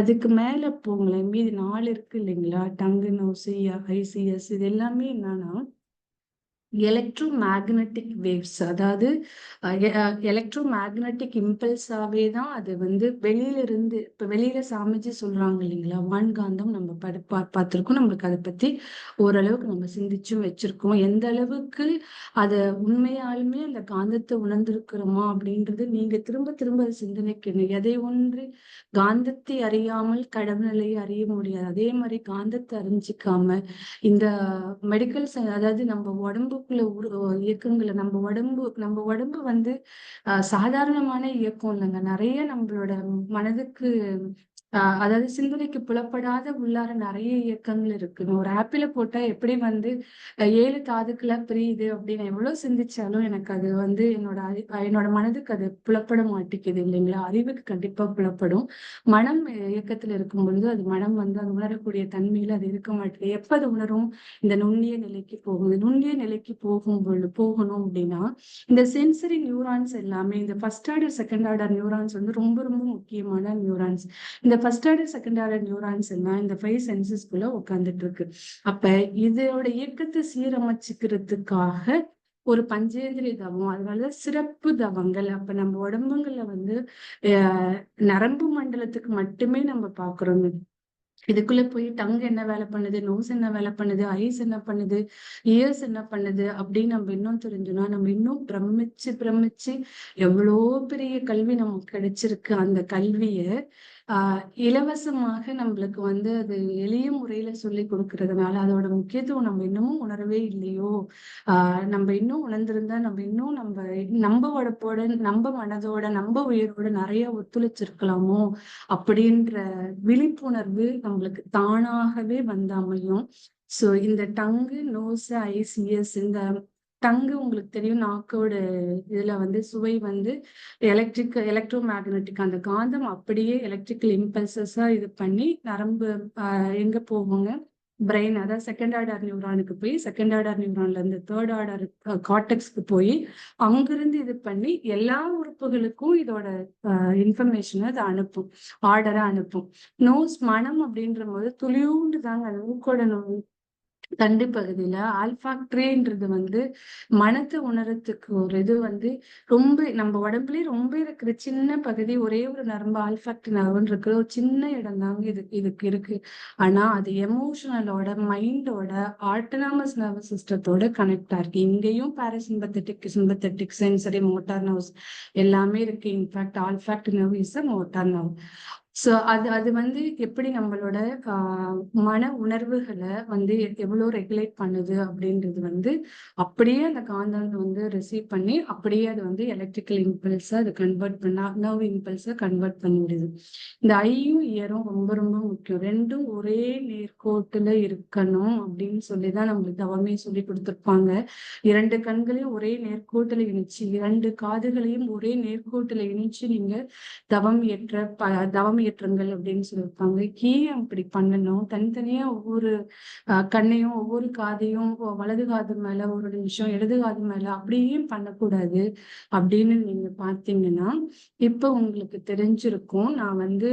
அதுக்கு மேல போங்களேன், மீதி 4 இருக்கு இல்லைங்களா, டங்கு, நோசி, ஐசிஎஸ், இது எல்லாமே என்னன்னா எலக்ட்ரோ மேக்னெட்டிக் வேவ்ஸ், அதாவது எலக்ட்ரோ மேக்னெட்டிக் இம்பல்ஸாவே தான் அது வந்து வெளியில இருந்து, இப்ப வெளியில சாமிஜி சொல்றாங்க இல்லைங்களா, வான்காந்தம் நம்ம பார்த்திருக்கோம். நம்மளுக்கு அதை பத்தி ஓரளவுக்கு நம்ம சிந்திச்சும் வச்சிருக்கோம். எந்த அளவுக்கு அதை உண்மையாலுமே அந்த காந்தத்தை உணர்ந்திருக்கிறோமா அப்படின்றது நீங்க திரும்ப திரும்ப அதை சிந்தனைக்கணும். எதை ஒன்று காந்தத்தை அறியாமல் கடவுளை அறிய முடியாது. அதே மாதிரி காந்தத்தை அறிஞ்சிக்காம இந்த மெடிக்கல் அதாவது நம்ம உடம்புக்குள்ள இயக்கங்களை, நம்ம உடம்பு வந்து சாதாரணமான இயக்கம் இல்லைங்க. நிறைய நம்மளோட மனதுக்கு அதாவது சிந்தனைக்கு புலப்படாத உள்ளார நிறைய இயக்கங்கள் இருக்கு. ஒரு ஆப்பிள போட்டா எப்படி வந்து 7 தாதுக்களா பிரியுது அப்படின்னு எவ்வளவு சிந்திச்சாலும் எனக்கு அது வந்து என்னோட மனதுக்கு அது புலப்பட மாட்டேங்குது இல்லைங்களா. அறிவுக்கு கண்டிப்பா புலப்படும். மனம் இயக்கத்துல இருக்கும் பொழுது அது மனம் வந்து அது உணரக்கூடிய தன்மையில அது இருக்க மாட்டேங்குது. எப்ப அது உணரும்? இந்த நுண்ணிய நிலைக்கு போகும். நுண்ணிய நிலைக்கு போகணும் அப்படின்னா இந்த சென்சரி நியூரான்ஸ் எல்லாமே, இந்த first order second order neurons வந்து ரொம்ப ரொம்ப முக்கியமான நியூரான்ஸ். இந்த first order second order neurons எல்லாம் இந்த 5 சென்சஸ்குள்ள உட்கார்ந்துட்டு இருக்கு. அப்ப இதோட இயக்கத்தை சீரமைச்சுக்கிறதுக்காக ஒரு பஞ்சேந்திரிய தவம், அதனால சிறப்பு தவங்கள். அப்ப நம்ம உடம்புங்கள்ல வந்து நரம்பு மண்டலத்துக்கு மட்டுமே நம்ம பாக்குறோம். இதுக்குள்ள போய் டங் என்ன வேலை பண்ணுது, நோஸ் என்ன வேலை பண்ணுது, ஐஸ் என்ன பண்ணுது, இயர்ஸ் என்ன பண்ணுது அப்படின்னு நம்ம இன்னும் தெரிஞ்சோம்னா நம்ம இன்னும் பிரமிச்சு பிரமிச்சு எவ்வளோ பெரிய கல்வி நமக்கு கிடைச்சிருக்கு. அந்த கல்வியை இலவசமாக நம்மளுக்கு வந்து அது எளிய முறையில சொல்லி கொடுக்கறதுனால அதோட முக்கியத்துவம் நம்ம இன்னமும் உணரவே இல்லையோ. நம்ம இன்னும் உணர்ந்திருந்தா நம்ம இன்னும் நம்ம உடம்போட, நம்ம மனதோட, நம்ம உயிரோட நிறைய ஒத்துழைச்சிருக்கலாமோ அப்படின்ற விழிப்புணர்வு நம்மளுக்கு தானாகவே வந்து அமையும். சோ இந்த டங்கு, நோஸ், ஐஸ், இயர்ஸ், இந்த டங்கு உங்களுக்கு தெரியும், நாக்கோட இதுல வந்து சுவை வந்து எலக்ட்ரோ மேக்னெட்டிக் அந்த காந்தம் அப்படியே எலக்ட்ரிக்கல் இம்பல்சஸா இது பண்ணி நரம்பு எங்க போகுங்க, பிரெயின், அதாவது செகண்ட் ஆர்டர் நியூரானுக்கு போய், செகண்ட் ஆர்டர் நியூரான்ல இருந்து தேர்ட் ஆர்டர் கார்டெக்ஸ்க்கு போய் அங்கிருந்து இது பண்ணி எல்லா உறுப்புகளுக்கும் இதோட இன்ஃபர்மேஷனை அதை அனுப்பும், ஆர்டரை அனுப்பும். நோஸ், மனம் அப்படின்ற போது துளியூண்டு தாங்க அது மூக்கோட தண்டு பகுதியில ஆல்ஃபாக்டரின்றது வந்து மனத்தை உணரத்துக்கு ஒரு இது வந்து ரொம்ப நம்ம உடம்புலயே ரொம்ப இருக்கிற சின்ன பகுதி, ஒரே ஒரு நரம்பு ஆல்ஃபாக்டரி நரம்புன்னு இருக்கிற ஒரு சின்ன இடம் தாங்க இதுக்கு இருக்கு. ஆனா அது எமோஷனலோட, மைண்டோட, ஆட்டோனமஸ் நர்வஸ் சிஸ்டத்தோட கனெக்ட் ஆயிருக்கு. இங்கேயும் parasympathetic, sympathetic, sensory, motor nerves எல்லாமே இருக்கு. In fact olfactory nerve is a motor nerve. So அது வந்து எப்படி நம்மளோட மன உணர்வுகளை வந்து எவ்வளவு ரெகுலேட் பண்ணுது அப்படின்றது வந்து அப்படியே அந்த காந்தம் வந்து ரிசீவ் பண்ணி அப்படியே அது வந்து எலக்ட்ரிக்கல் இம்பல்ஸா அது கன்வெர்ட் பண்ண, நர்வ் இம்பல்ஸா கன்வெர்ட் பண்ணிடுது. இந்த ஐயும் இயரும் ரொம்ப ரொம்ப முக்கியம். ரெண்டும் ஒரே நேர்கோட்டுல இருக்கணும் அப்படின்னு சொல்லிதான் நம்மளுக்கு தவமே சொல்லி கொடுத்துருப்பாங்க. 2 கண்களையும் ஒரே நேர்கோட்டுல இணைச்சு, 2 காதுகளையும் ஒரே நேர்கோட்டுல இணைச்சு நீங்க தவம் இயற்றுங்கள் அப்படின்னு சொல்லியிருப்பாங்க. ஏன் அப்படி பண்ணணும்? தனித்தனியா ஒவ்வொரு கண்ணையும் ஒவ்வொரு காதையும் வலது காது மேல ஒரு நிமிஷம், இடது காது மேல அப்படியே பண்ணக்கூடாது அப்படின்னு நீங்க பார்த்தீங்கன்னா, இப்ப உங்களுக்கு தெரிஞ்சிருக்கும். நான் வந்து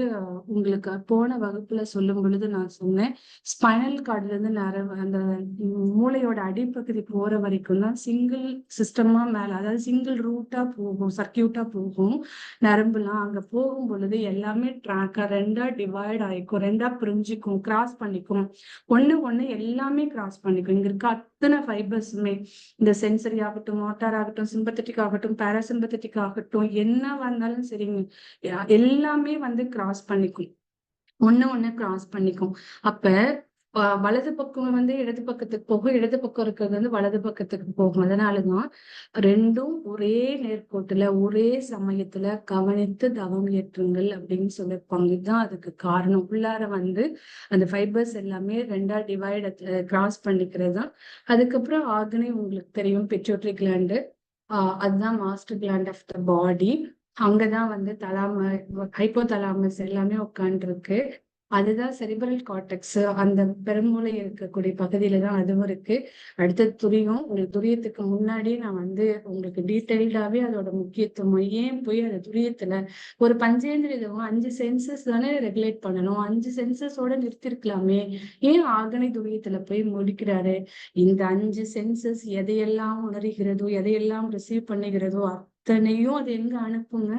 உங்களுக்கு போன வகுப்புல சொல்லும் பொழுது நான் சொன்னேன், ஸ்பைனல் கார்டுல இருந்து அந்த மூளையோட அடிப்பகுதி போற வரைக்கும் தான் சிங்கிள் சிஸ்டமா மேல, அதாவது சிங்கிள் ரூட்டா போகும், சர்க்கியூட்டா போகும் நரம்புலாம். அங்க போகும் பொழுது எல்லாமே ட்ராக்கா ரெண்டா டிவைட் ஆயிக்கும், ரெண்டா பிரிஞ்சுக்கும், கிராஸ் பண்ணிக்கும். ஒண்ணு எல்லாமே கிராஸ் பண்ணிக்கும். இங்க இருக்க அத்தனை ஃபைபர்ஸுமே, இந்த சென்சரி ஆகட்டும், மோட்டார் ஆகட்டும், சிம்பத்தட்டிக் ஆகட்டும், பாராசிம்பத்தட்டிக் ஆகட்டும், என்ன வந்தாலும் சரிங்க, எல்லாமே வந்து கிராஸ் பண்ணிக்கும். ஒண்ணு கிராஸ் பண்ணிக்கும். அப்ப வலது பக்கம் வந்து இடது பக்கத்துக்கு போகும், இடது பக்கம் இருக்கிறது வந்து வலது பக்கத்துக்கு போகும். அதனாலதான் ரெண்டும் ஒரே நேர்கோட்டுல ஒரே சமயத்துல கவனித்து தவம் ஏற்றுங்கள் அப்படின்னு சொல்லியிருப்பாங்க. இதுதான் அதுக்கு காரணம். உள்ளார வந்து அந்த ஃபைபர்ஸ் எல்லாமே ரெண்டா டிவைட் கிராஸ் பண்ணிக்கிறது தான். அதுக்கப்புறம் ஆக்னி உங்களுக்கு தெரியும், பிட்யூட்டரி கிளாண்டு, அதுதான் மாஸ்டர் கிளாண்ட் ஆஃப் த பாடி. அங்கதான் வந்து ஹைப்போதலாமஸ் எல்லாமே உட்காந்துருக்கு. அதுதான் செரிப்ரல் கார்டெக்ஸ். அந்த பெருமூளை இருக்கக்கூடிய பகுதியில தான் அதுவும் இருக்கு. அடுத்தது துரியம். ஒரு துரியத்துக்கு முன்னாடியே நான் வந்து உங்களுக்கு டீட்டெயில்டாவே அதோட முக்கியத்துவம் ஏன் போய் அந்த துரியத்துல ஒரு பஞ்சேந்திரியம் 5 சென்சஸ் தானே ரெகுலேட் பண்ணணும். 5 சென்சஸோட நிறுத்திருக்கலாமே. ஏன் ஆகனை துரியத்துல போய் முடிக்கிறாரு? இந்த 5 சென்சஸ் எதையெல்லாம் உணர்கிறதோ, எதையெல்லாம் ரிசீவ் பண்ணுகிறதோ அத்தனையும் அது எங்க அனுப்புங்க?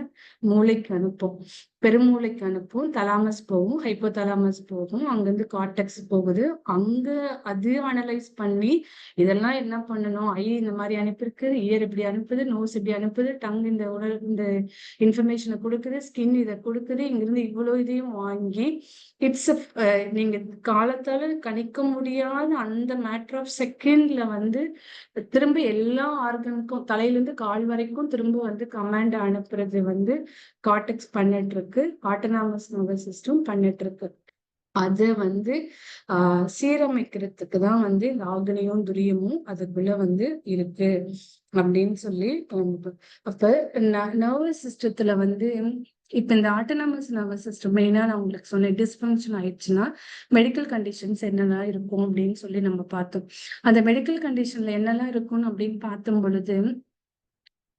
மூளைக்கு அனுப்பும். பெருமூளைக்கு அனுப்பும். தலாமஸ் போகும், ஹைப்போதலாமஸ் போகும், அங்கிருந்து கார்டெக்ஸ் போகுது. அங்க அது அனலைஸ் பண்ணி இதெல்லாம் என்ன பண்ணணும்? ஐ இந்த மாதிரி அனுப்பிருக்கு, இயர் இப்படி அனுப்புது, நோஸ் இப்படி அனுப்புது, டங் இந்த உடல் இந்த இன்ஃபர்மேஷனை கொடுக்குது, ஸ்கின் இதை கொடுக்குது, இங்கிருந்து இவ்வளவு இதையும் வாங்கி இட்ஸ் நீங்க காலத்தால கணிக்க முடியாத அந்த மேட்டர் ஆஃப் செகண்ட்ல வந்து திரும்ப எல்லா ஆர்கனுக்கும் தலையிலிருந்து கால் வரைக்கும் திரும்ப வந்து கமாண்ட் அனுப்புறது வந்து கார்டெக்ஸ் பண்ணிட்டு இருக்கு. ஆட்டோனாமஸ் நர்வஸ் சிஸ்டம் பண்ணிட்டு இருக்கு. அதை வந்து சீரமைக்கிறதுக்கு தான் வந்து இந்த ஆக்னியும் துரியமும் அதுக்குள்ள வந்து இருக்கு அப்படின்னு சொல்லி அப்ப நர்வஸ் சிஸ்டத்துல வந்து இப்ப இந்த ஆட்டோனமஸ் நர்வஸ் சிஸ்டம் மெயினா நான் உங்களுக்கு சொன்னேன் டிஸ்ஃபங்க்ஷன் ஆயிடுச்சுன்னா மெடிக்கல் கண்டிஷன்ஸ் என்னெல்லாம் இருக்கும் அப்படின்னு சொல்லி நம்ம பார்த்தோம். அந்த மெடிக்கல் கண்டிஷன்ல என்னெல்லாம் இருக்கும் அப்படின்னு பார்த்தும் பொழுது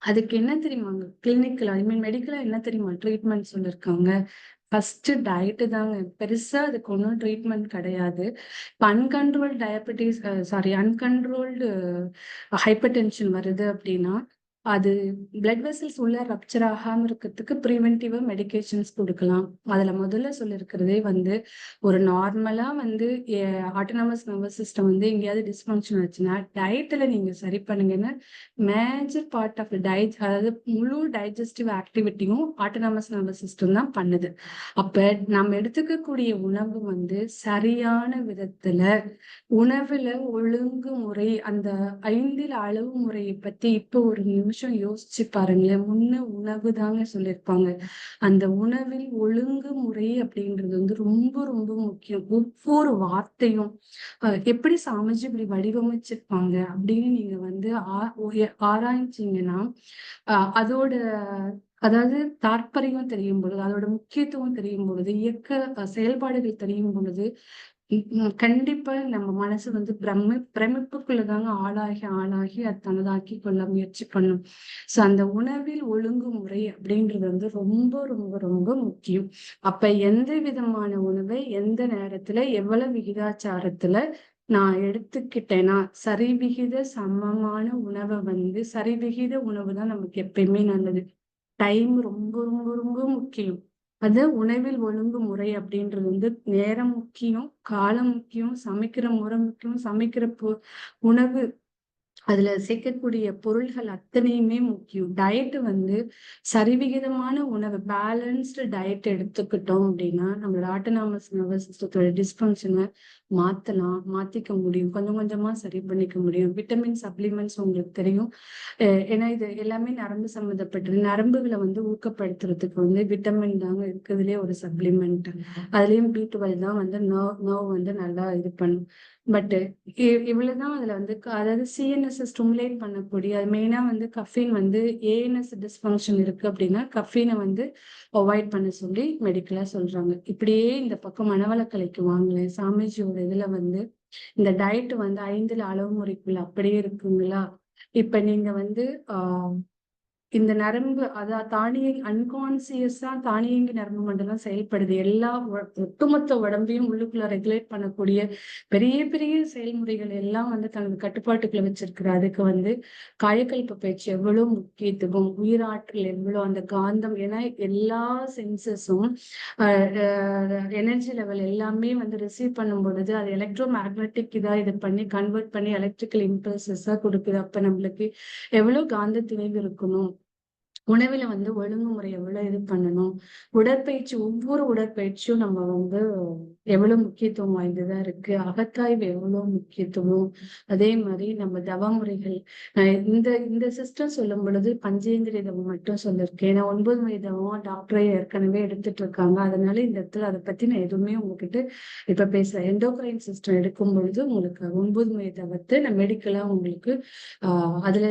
அதுக்கு என்ன தெரியுமாங்க கிளினிக்கல் ஐ மீன் மெடிக்கலா என்ன தெரியுமா ட்ரீட்மெண்ட் சொல்லியிருக்காங்க? ஃபர்ஸ்ட் டயட்டு தாங்க. பெருசா அதுக்கு ஒன்றும் ட்ரீட்மெண்ட் கிடையாது. இப்போ uncontrolled diabetes uncontrolled hyper tension வருது அப்படின்னா அது பிளட் வெசல்ஸ் உள்ள ரப்சர் ஆகாம இருக்கிறதுக்கு ப்ரிவென்டிவா மெடிகேஷன்ஸ் கொடுக்கலாம். அதுல முதல்ல சொல்லியிருக்கிறதே வந்து ஒரு நார்மலா வந்து ஆட்டோனமஸ் நர்வஸ் சிஸ்டம் வந்து எங்கேயாவது டிஸ்ஃபங்க்ஷன் ஆச்சுன்னா டயட்ல நீங்க சரி பண்ணுங்கன்னா மேஜர் பார்ட் ஆஃப் அதாவது முழு டைஜஸ்டிவ் ஆக்டிவிட்டியும் ஆட்டோனமஸ் நர்வஸ் சிஸ்டம் தான் பண்ணுது. அப்ப நம்ம எடுத்துக்கக்கூடிய உணவு வந்து சரியான விதத்துல உணவுல ஒழுங்குமுறை அந்த 5 அளவு முறையை பத்தி இப்ப ஒரு நிமிஷம் யோசிச்சு பாருங்களேன். முன்ன உணவு தாங்க சொல்லியிருப்பாங்க. அந்த உணவில் ஒழுங்குமுறை அப்படின்றது வந்து ரொம்ப ரொம்ப முக்கியம். ஒவ்வொரு வார்த்தையும் எப்படி சமைச்சு இப்படி வடிவமைச்சிருப்பாங்க அப்படின்னு நீங்க வந்து ஆராய்ச்சிங்கன்னா அதோட அதாவது தாற்பயம் தெரியும் பொழுது அதோட முக்கியத்துவம் தெரியும் பொழுது இயக்க செயல்பாடுகள் தெரியும் பொழுது கண்டிப்பா நம்ம மனசு வந்து பிரமிப்புக்குள்ளதாங்க ஆளாகி ஆளாகி அது தனதாக்கி கொள்ள முயற்சி பண்ணும். சோ அந்த உணவில் ஒழுங்குமுறை அப்படின்றது வந்து ரொம்ப ரொம்ப ரொம்ப முக்கியம். அப்ப எந்த விதமான உணவை எந்த நேரத்துல எவ்வளவு விகிதாச்சாரத்துல நான் எடுத்துக்கிட்டேன்னா சரிவிகித சமமான உணவை வந்து சரிவிகித உணவு தான் நமக்கு எப்பயுமே நல்லது. டைம் ரொம்ப ரொம்ப ரொம்ப முக்கியம். அது உணவில் ஒழுங்குமுறை அப்படின்றது வந்து நேரம் முக்கியம், காலம் முக்கியம், சமைக்கிற முறை முக்கியம், சமைக்கிற உணவு அதுல சேர்க்கக்கூடிய பொருள்கள் அத்தனையுமே முக்கியம். டயட் வந்து சரிவிகிதமான உணவு பேலன்ஸ்டு டயட் எடுத்துக்கிட்டோம் அப்படின்னா நம்மளோட ஆட்டோனாமஸ் நர்வஸ் சிஸ்டத்தோட டிஸ்பங்க்ஷனை மாத்திக்க முடியும். கொஞ்சம் கொஞ்சமா சரி பண்ணிக்க முடியும். விட்டமின் சப்ளிமெண்ட்ஸ் உங்களுக்கு தெரியும். ஏன்னா இது எல்லாமே நரம்பு சம்மந்தப்பட்டது. நரம்புகளை வந்து ஊக்கப்படுத்துறதுக்கு வந்து விட்டமின் தாங்க இருக்கிறதுலே ஒரு சப்ளிமெண்ட். அதுலயும் B12 தான் வந்து நர்வ் வந்து நல்லா இது பண்ணும். பட் இவ்வளவுதான் அதுல வந்து அதாவது சிஎன்எஸ் ஸ்டிமுலேட் பண்ணக்கூடிய அது மெயினா வந்து கஃபீன் வந்து ஏஎன்எஸ் டிஸ்ஃபங்க்ஷன் இருக்கு அப்படின்னா கஃபீனை வந்து அவாய்ட் பண்ண சொல்லி மெடிக்கலா சொல்றாங்க. இப்படியே இந்த பக்கம் மனவளக்கலைக்கு வாங்கலேன். சாமிஜியோட இதுல வந்து இந்த டயட் வந்து 5 அளவு முறைக்குள்ள அப்படியே இருக்குங்களா? இப்ப நீங்க வந்து இந்த நரம்பு அதான் தானியங்கி அன்கான்சியஸா தானியங்கி நரம்பு மண்டலம் செயல்படுது. எல்லா ஒட்டுமொத்த உடம்பையும் உள்ளுக்குள்ள ரெகுலேட் பண்ணக்கூடிய பெரிய பெரிய செயல்முறைகள் எல்லாம் வந்து தனது கட்டுப்பாட்டுக்குள்ள வச்சிருக்கிற அதுக்கு வந்து காயக்கல்ப பயிற்சி எவ்வளவு முக்கியத்துவம், உயிராற்றல் எவ்வளவு, அந்த காந்தம் ஏன்னா எல்லா சென்சஸும் எனர்ஜி லெவல் எல்லாமே வந்து ரிசீவ் பண்ணும் பொழுது அது எலக்ட்ரோ மேக்னட்டிக் இதா இது பண்ணி கன்வெர்ட் பண்ணி எலக்ட்ரிக்கல் இம்பல்சஸா கொடுக்குது. அப்ப நம்மளுக்கு எவ்வளவு காந்த திணிவு இருக்கணும், உணவுல வந்து ஒழுங்குமுறை எவ்வளவு இது பண்ணணும், உடற்பயிற்சி ஒவ்வொரு உடற்பயிற்சியும் நம்ம வந்து எவ்வளவு முக்கியத்துவம் வாய்ந்ததா இருக்கு. அகத்தாய்வு எவ்வளவு முக்கியத்துவம். அதே மாதிரி நம்ம தவ முறைகள் இந்த இந்த சிஸ்டம் சொல்லும் பொழுது பஞ்சேந்திரிய தவம் மட்டும் சொல்லியிருக்கேன். ஏன்னா 9 வயது தவம் டாக்டரே ஏற்கனவே எடுத்துட்டு இருக்காங்க. அதனால இந்த இடத்துல அதை பத்தி நான் எதுவுமே உங்ககிட்ட இப்ப பேசுறேன். எண்டோகிரைன் சிஸ்டம் எடுக்கும் பொழுது உங்களுக்கு 9 வயது தவத்தை நான் மெடிக்கலா உங்களுக்கு அதுல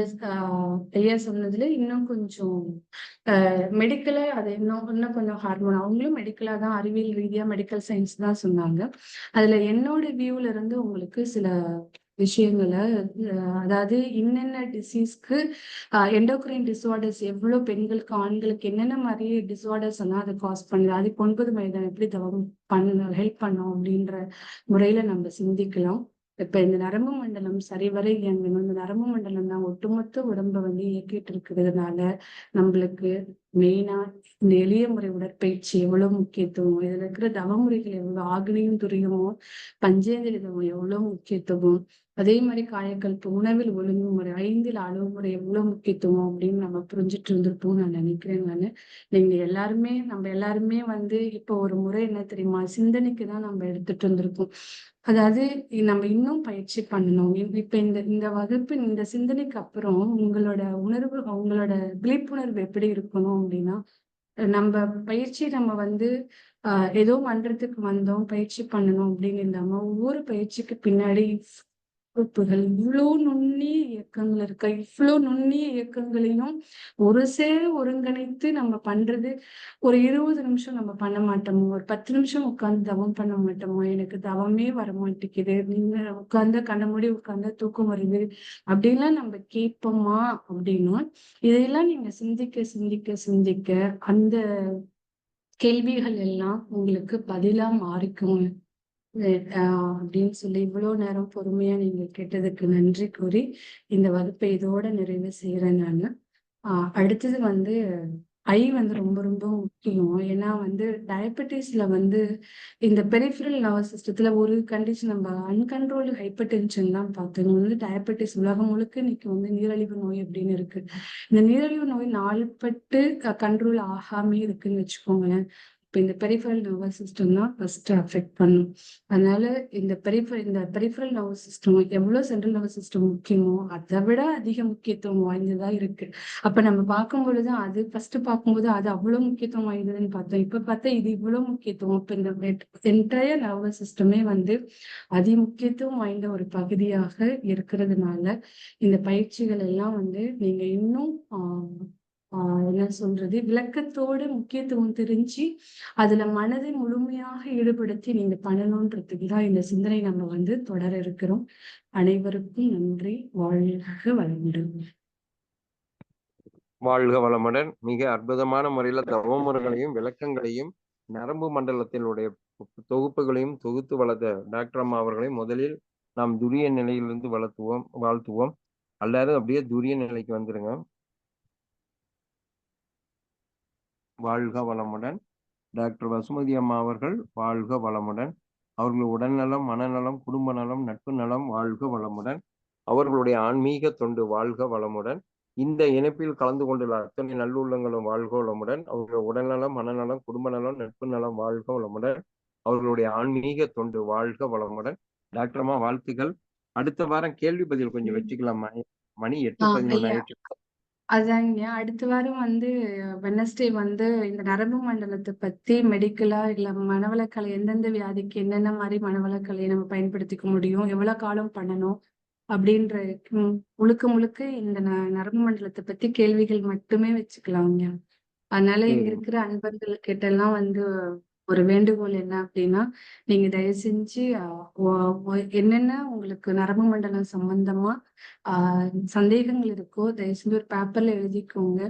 ஐயா சொன்னதுல இன்னும் கொஞ்சம் மெடிக்கலா அது இன்னும் கொஞ்சம் ஹார்மோன் அவங்களும் மெடிக்கலா தான் அறிவியல் ரீதியா மெடிக்கல் சயின்ஸ் தான் சொன்னாங்க. அதுல என்னோட வியூல இருந்து உங்களுக்கு சில விஷயங்களை அதாவது என்னென்ன டிசீஸ்க்கு எண்டோக்ரைன் டிசார்டர்ஸ் எவ்வளவு பெண்களுக்கு ஆண்களுக்கு என்னென்ன மாதிரி டிசார்டர்ஸ் எல்லாம் அதை காஸ் பண்ணுது அதுக்கு 9 வயது எப்படி தவம் ஹெல்ப் பண்ணோம் அப்படின்ற முறையில நம்ம சிந்திக்கலாம். இப்ப இந்த நரம்பு மண்டலம் சரிவர இயங்கணும். இந்த நரம்பு மண்டலம் தான் ஒட்டுமொத்த உடம்பை வந்து இயக்கிட்டு இருக்கிறதுனால நம்மளுக்கு மெயினா இந்த எளிய முறை உடற்பயிற்சி எவ்வளவு முக்கியத்துவம், இதுல இருக்கிற தவமுறைகள் எவ்வளவு ஆக்னியும் துரியமும் பஞ்சேந்திர தவம் எவ்வளவு முக்கியத்துவம், அதே மாதிரி காயக்கல்பு உணவில் ஒழுங்குமுறை 5 அளவு முறை எவ்வளவு முக்கியத்துவம் அப்படின்னு நம்ம புரிஞ்சுட்டு இருந்திருப்போம் நான் நினைக்கிறேன். நீங்க எல்லாருமே நம்ம எல்லாருமே வந்து இப்போ ஒரு முறை என்ன தெரியுமா சிந்தனைக்கு தான் நம்ம எடுத்துட்டு இருந்திருப்போம். அதாவது நம்ம இன்னும் பயிற்சி பண்ணணும். இப்ப இந்த இந்த வகுப்பு இந்த சிந்தனைக்கு அப்புறம் உங்களோட உணர்வு உங்களோட விழிப்புணர்வு எப்படி இருக்கணும் அப்படின்னா நம்ம பயிற்சி நம்ம வந்து ஏதோ மன்றத்துக்கு வந்தோம் பயிற்சி பண்ணணும் அப்படின்னு இல்லாம ஒவ்வொரு பயிற்சிக்கு பின்னாடி உறுப்புகள் இவ்வளோ நுண்ணிய இயக்கங்கள் இருக்க இவ்வளோ நுண்ணிய இயக்கங்களையும் ஒரு சேர ஒருங்கிணைத்து நம்ம பண்றது ஒரு 20 நிமிஷம் நம்ம பண்ண மாட்டோமோ, ஒரு 10 நிமிஷம் உட்கார்ந்து தவம் பண்ண மாட்டோமோ, எனக்கு தவமே வர மாட்டேங்குது, நீங்க உட்கார்ந்து கண்ண மூடி உட்கார்ந்து தூக்கம் வருது அப்படின்லாம் நம்ம கேட்போமா அப்படின்னா இதையெல்லாம் நீங்க சிந்திக்க சிந்திக்க சிந்திக்க அந்த கேள்விகள் எல்லாம் உங்களுக்கு பதிலா மாறிக்கும். அப்படின்னு சொல்லி இவ்வளவு நேரம் பொறுமையா நீங்க கேட்டதுக்கு நன்றி கூறி இந்த வகுப்பை இதோட நிறைவு செய்யறேன் நானு. அடுத்தது வந்து வந்து ரொம்ப ரொம்ப முக்கியம். ஏன்னா வந்து டயபெட்டிஸ்ல வந்து இந்த பெரிஃபரல் நர்வஸ் சிஸ்டத்துல ஒரு கண்டிஷன் நம்ம அன்கண்ட்ரோல்டு ஹைப்பர் டென்ஷன் தான் பார்த்தோம். வந்து டயபெட்டிஸ் உலகம் முழுக்க இன்னைக்கு வந்து நீரிழிவு நோய் அப்படின்னு இருக்கு. இந்த நீரிழிவு நோய் நாள்பட்டு கண்ட்ரோல் ஆகாமே இருக்குன்னு வச்சுக்கோங்களேன். இப்ப இந்த பெரிஃபரல் நர்வஸ் சிஸ்டம் தான் ஃபர்ஸ்ட் அஃபெக்ட் பண்ணும். அதனால இந்த பெரிஃபரல் நர்வஸ் சிஸ்டம் எவ்வளவு சென்ட்ரல் நர்வஸ் சிஸ்டம் முக்கியமோ அதை விட அதிக முக்கியத்துவம் வாய்ந்ததா இருக்கு. அப்ப நம்ம பார்க்கும் பொழுது அது ஃபர்ஸ்ட் பார்க்கும்போது அது அவ்வளவு முக்கியத்துவம் வாய்ந்ததுன்னு பார்த்தோம். இப்ப பார்த்தா இது இவ்வளவு முக்கியத்துவம். இப்ப இந்த என்டையர் நர்வஸ் சிஸ்டமே வந்து அதி முக்கியத்துவம் வாய்ந்த ஒரு பகுதியாக இருக்கிறதுனால இந்த பயிற்சிகள் எல்லாம் வந்து நீங்க இன்னும் என்ன சொல்றது விளக்கத்தோடு முக்கியத்துவம் தெரிஞ்சு அதுல மனதை முழுமையாக ஈடுபடுத்தி நீங்க பண்ணணும்ன்றதுக்கு தான் இந்த சிந்தனை நம்ம வந்து தொடர இருக்கிறோம். அனைவருக்கும் நன்றி. வாழ்க வளமுடன். வாழ்க வளமுடன். மிக அற்புதமான முறையில தவமுறைகளையும் விளக்கங்களையும் நரம்பு மண்டலத்தினுடைய தொகுப்புகளையும் தொகுத்து வளர்த்த டாக்டர் அம்மா அவர்களை முதலில் நாம் துரிய நிலையிலிருந்து வாழ்த்துவோம். எல்லாரும் அப்படியே துரிய நிலைக்கு வந்துருங்க. வாழ்க வளமுடன். டாக்டர் வசுமதி அம்மா அவர்கள் வாழ்க வளமுடன். அவர்கள் உடல்நலம், மனநலம், குடும்ப நலம், நட்பு நலம் வாழ்க வளமுடன். அவர்களுடைய ஆன்மீக தொண்டு வாழ்க வளமுடன். இந்த இணைப்பில் கலந்து கொண்டுள்ள அத்தனை நல்லுள்ளங்களும் வாழ்க வளமுடன். அவர்களுடைய உடல்நலம், மனநலம், குடும்ப நலம், நட்பு நலம் வாழ்க வளமுடன். அவர்களுடைய ஆன்மீக தொண்டு வாழ்க வளமுடன். டாக்டர் அம்மா வாழ்த்துக்கள். அடுத்த வாரம் கேள்வி பதில் கொஞ்சம் வச்சுக்கலாமா? மணி 8:11 ஐயா ஆயிடுச்சு. அதாங்க அடுத்த வாரம் வந்து வெனஸ்டே வந்து இந்த நரம்பு மண்டலத்தை பத்தி மெடிக்கலா இல்ல மனவளக்கலை எந்தெந்த வியாதிக்கு என்னென்ன மாதிரி மனவளக்கலையை நம்ம பயன்படுத்திக்க முடியும் எவ்வளவு காலம் பண்ணணும் அப்படின்ற முழுக்க முழுக்க இந்த நரம்பு மண்டலத்தை பத்தி கேள்விகள் மட்டுமே வச்சுக்கலாங்க. அதனால இங்க சரி. இருக்கிற அன்பர்கள் கிட்ட எல்லாம் வந்து ஒரு வேண்டுகோள் என்ன அப்படின்னா நீங்க தயவு செஞ்சு என்னென்ன உங்களுக்கு நரம்பு மண்டலம் சம்பந்தமா சந்தேகங்கள் இருக்கோ தயவு செஞ்சு ஒரு பேப்பர்ல எழுதிக்கோங்க.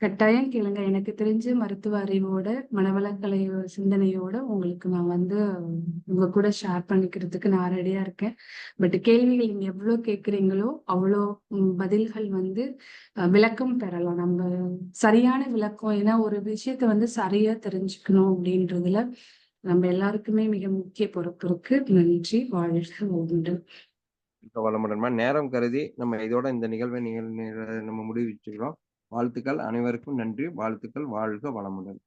கட்டாயம் கேளுங்க. எனக்கு தெரிஞ்ச மருத்துவ அறிவோட மனவளக்கலை சிந்தனையோட உங்களுக்கு நான் வந்து உங்க கூட ஷேர் பண்ணிக்கிறதுக்கு நான் ரெடியா இருக்கேன். பட் கேள்விகள் நீங்க எவ்வளவு கேட்குறீங்களோ அவ்வளோ பதில்கள் வந்து விளக்கம் பெறலாம். நம்ம சரியான விளக்கம் ஏன்னா ஒரு விஷயத்த வந்து சரியா தெரிஞ்சுக்கணும் அப்படின்றதுல நம்ம எல்லாருக்குமே மிக முக்கிய பொறுப்பு இருக்கு. நன்றி. வாழ்க வளமுடன். வளமுடன்மா. நேரம் கருதி நம்ம இதோட இந்த நிகழ்வை நம்ம முடிவுச்சுக்கிறோம். வாழ்த்துக்கள். அனைவருக்கும் நன்றி. வாழ்த்துக்கள். வாழ்க வளமுடன்.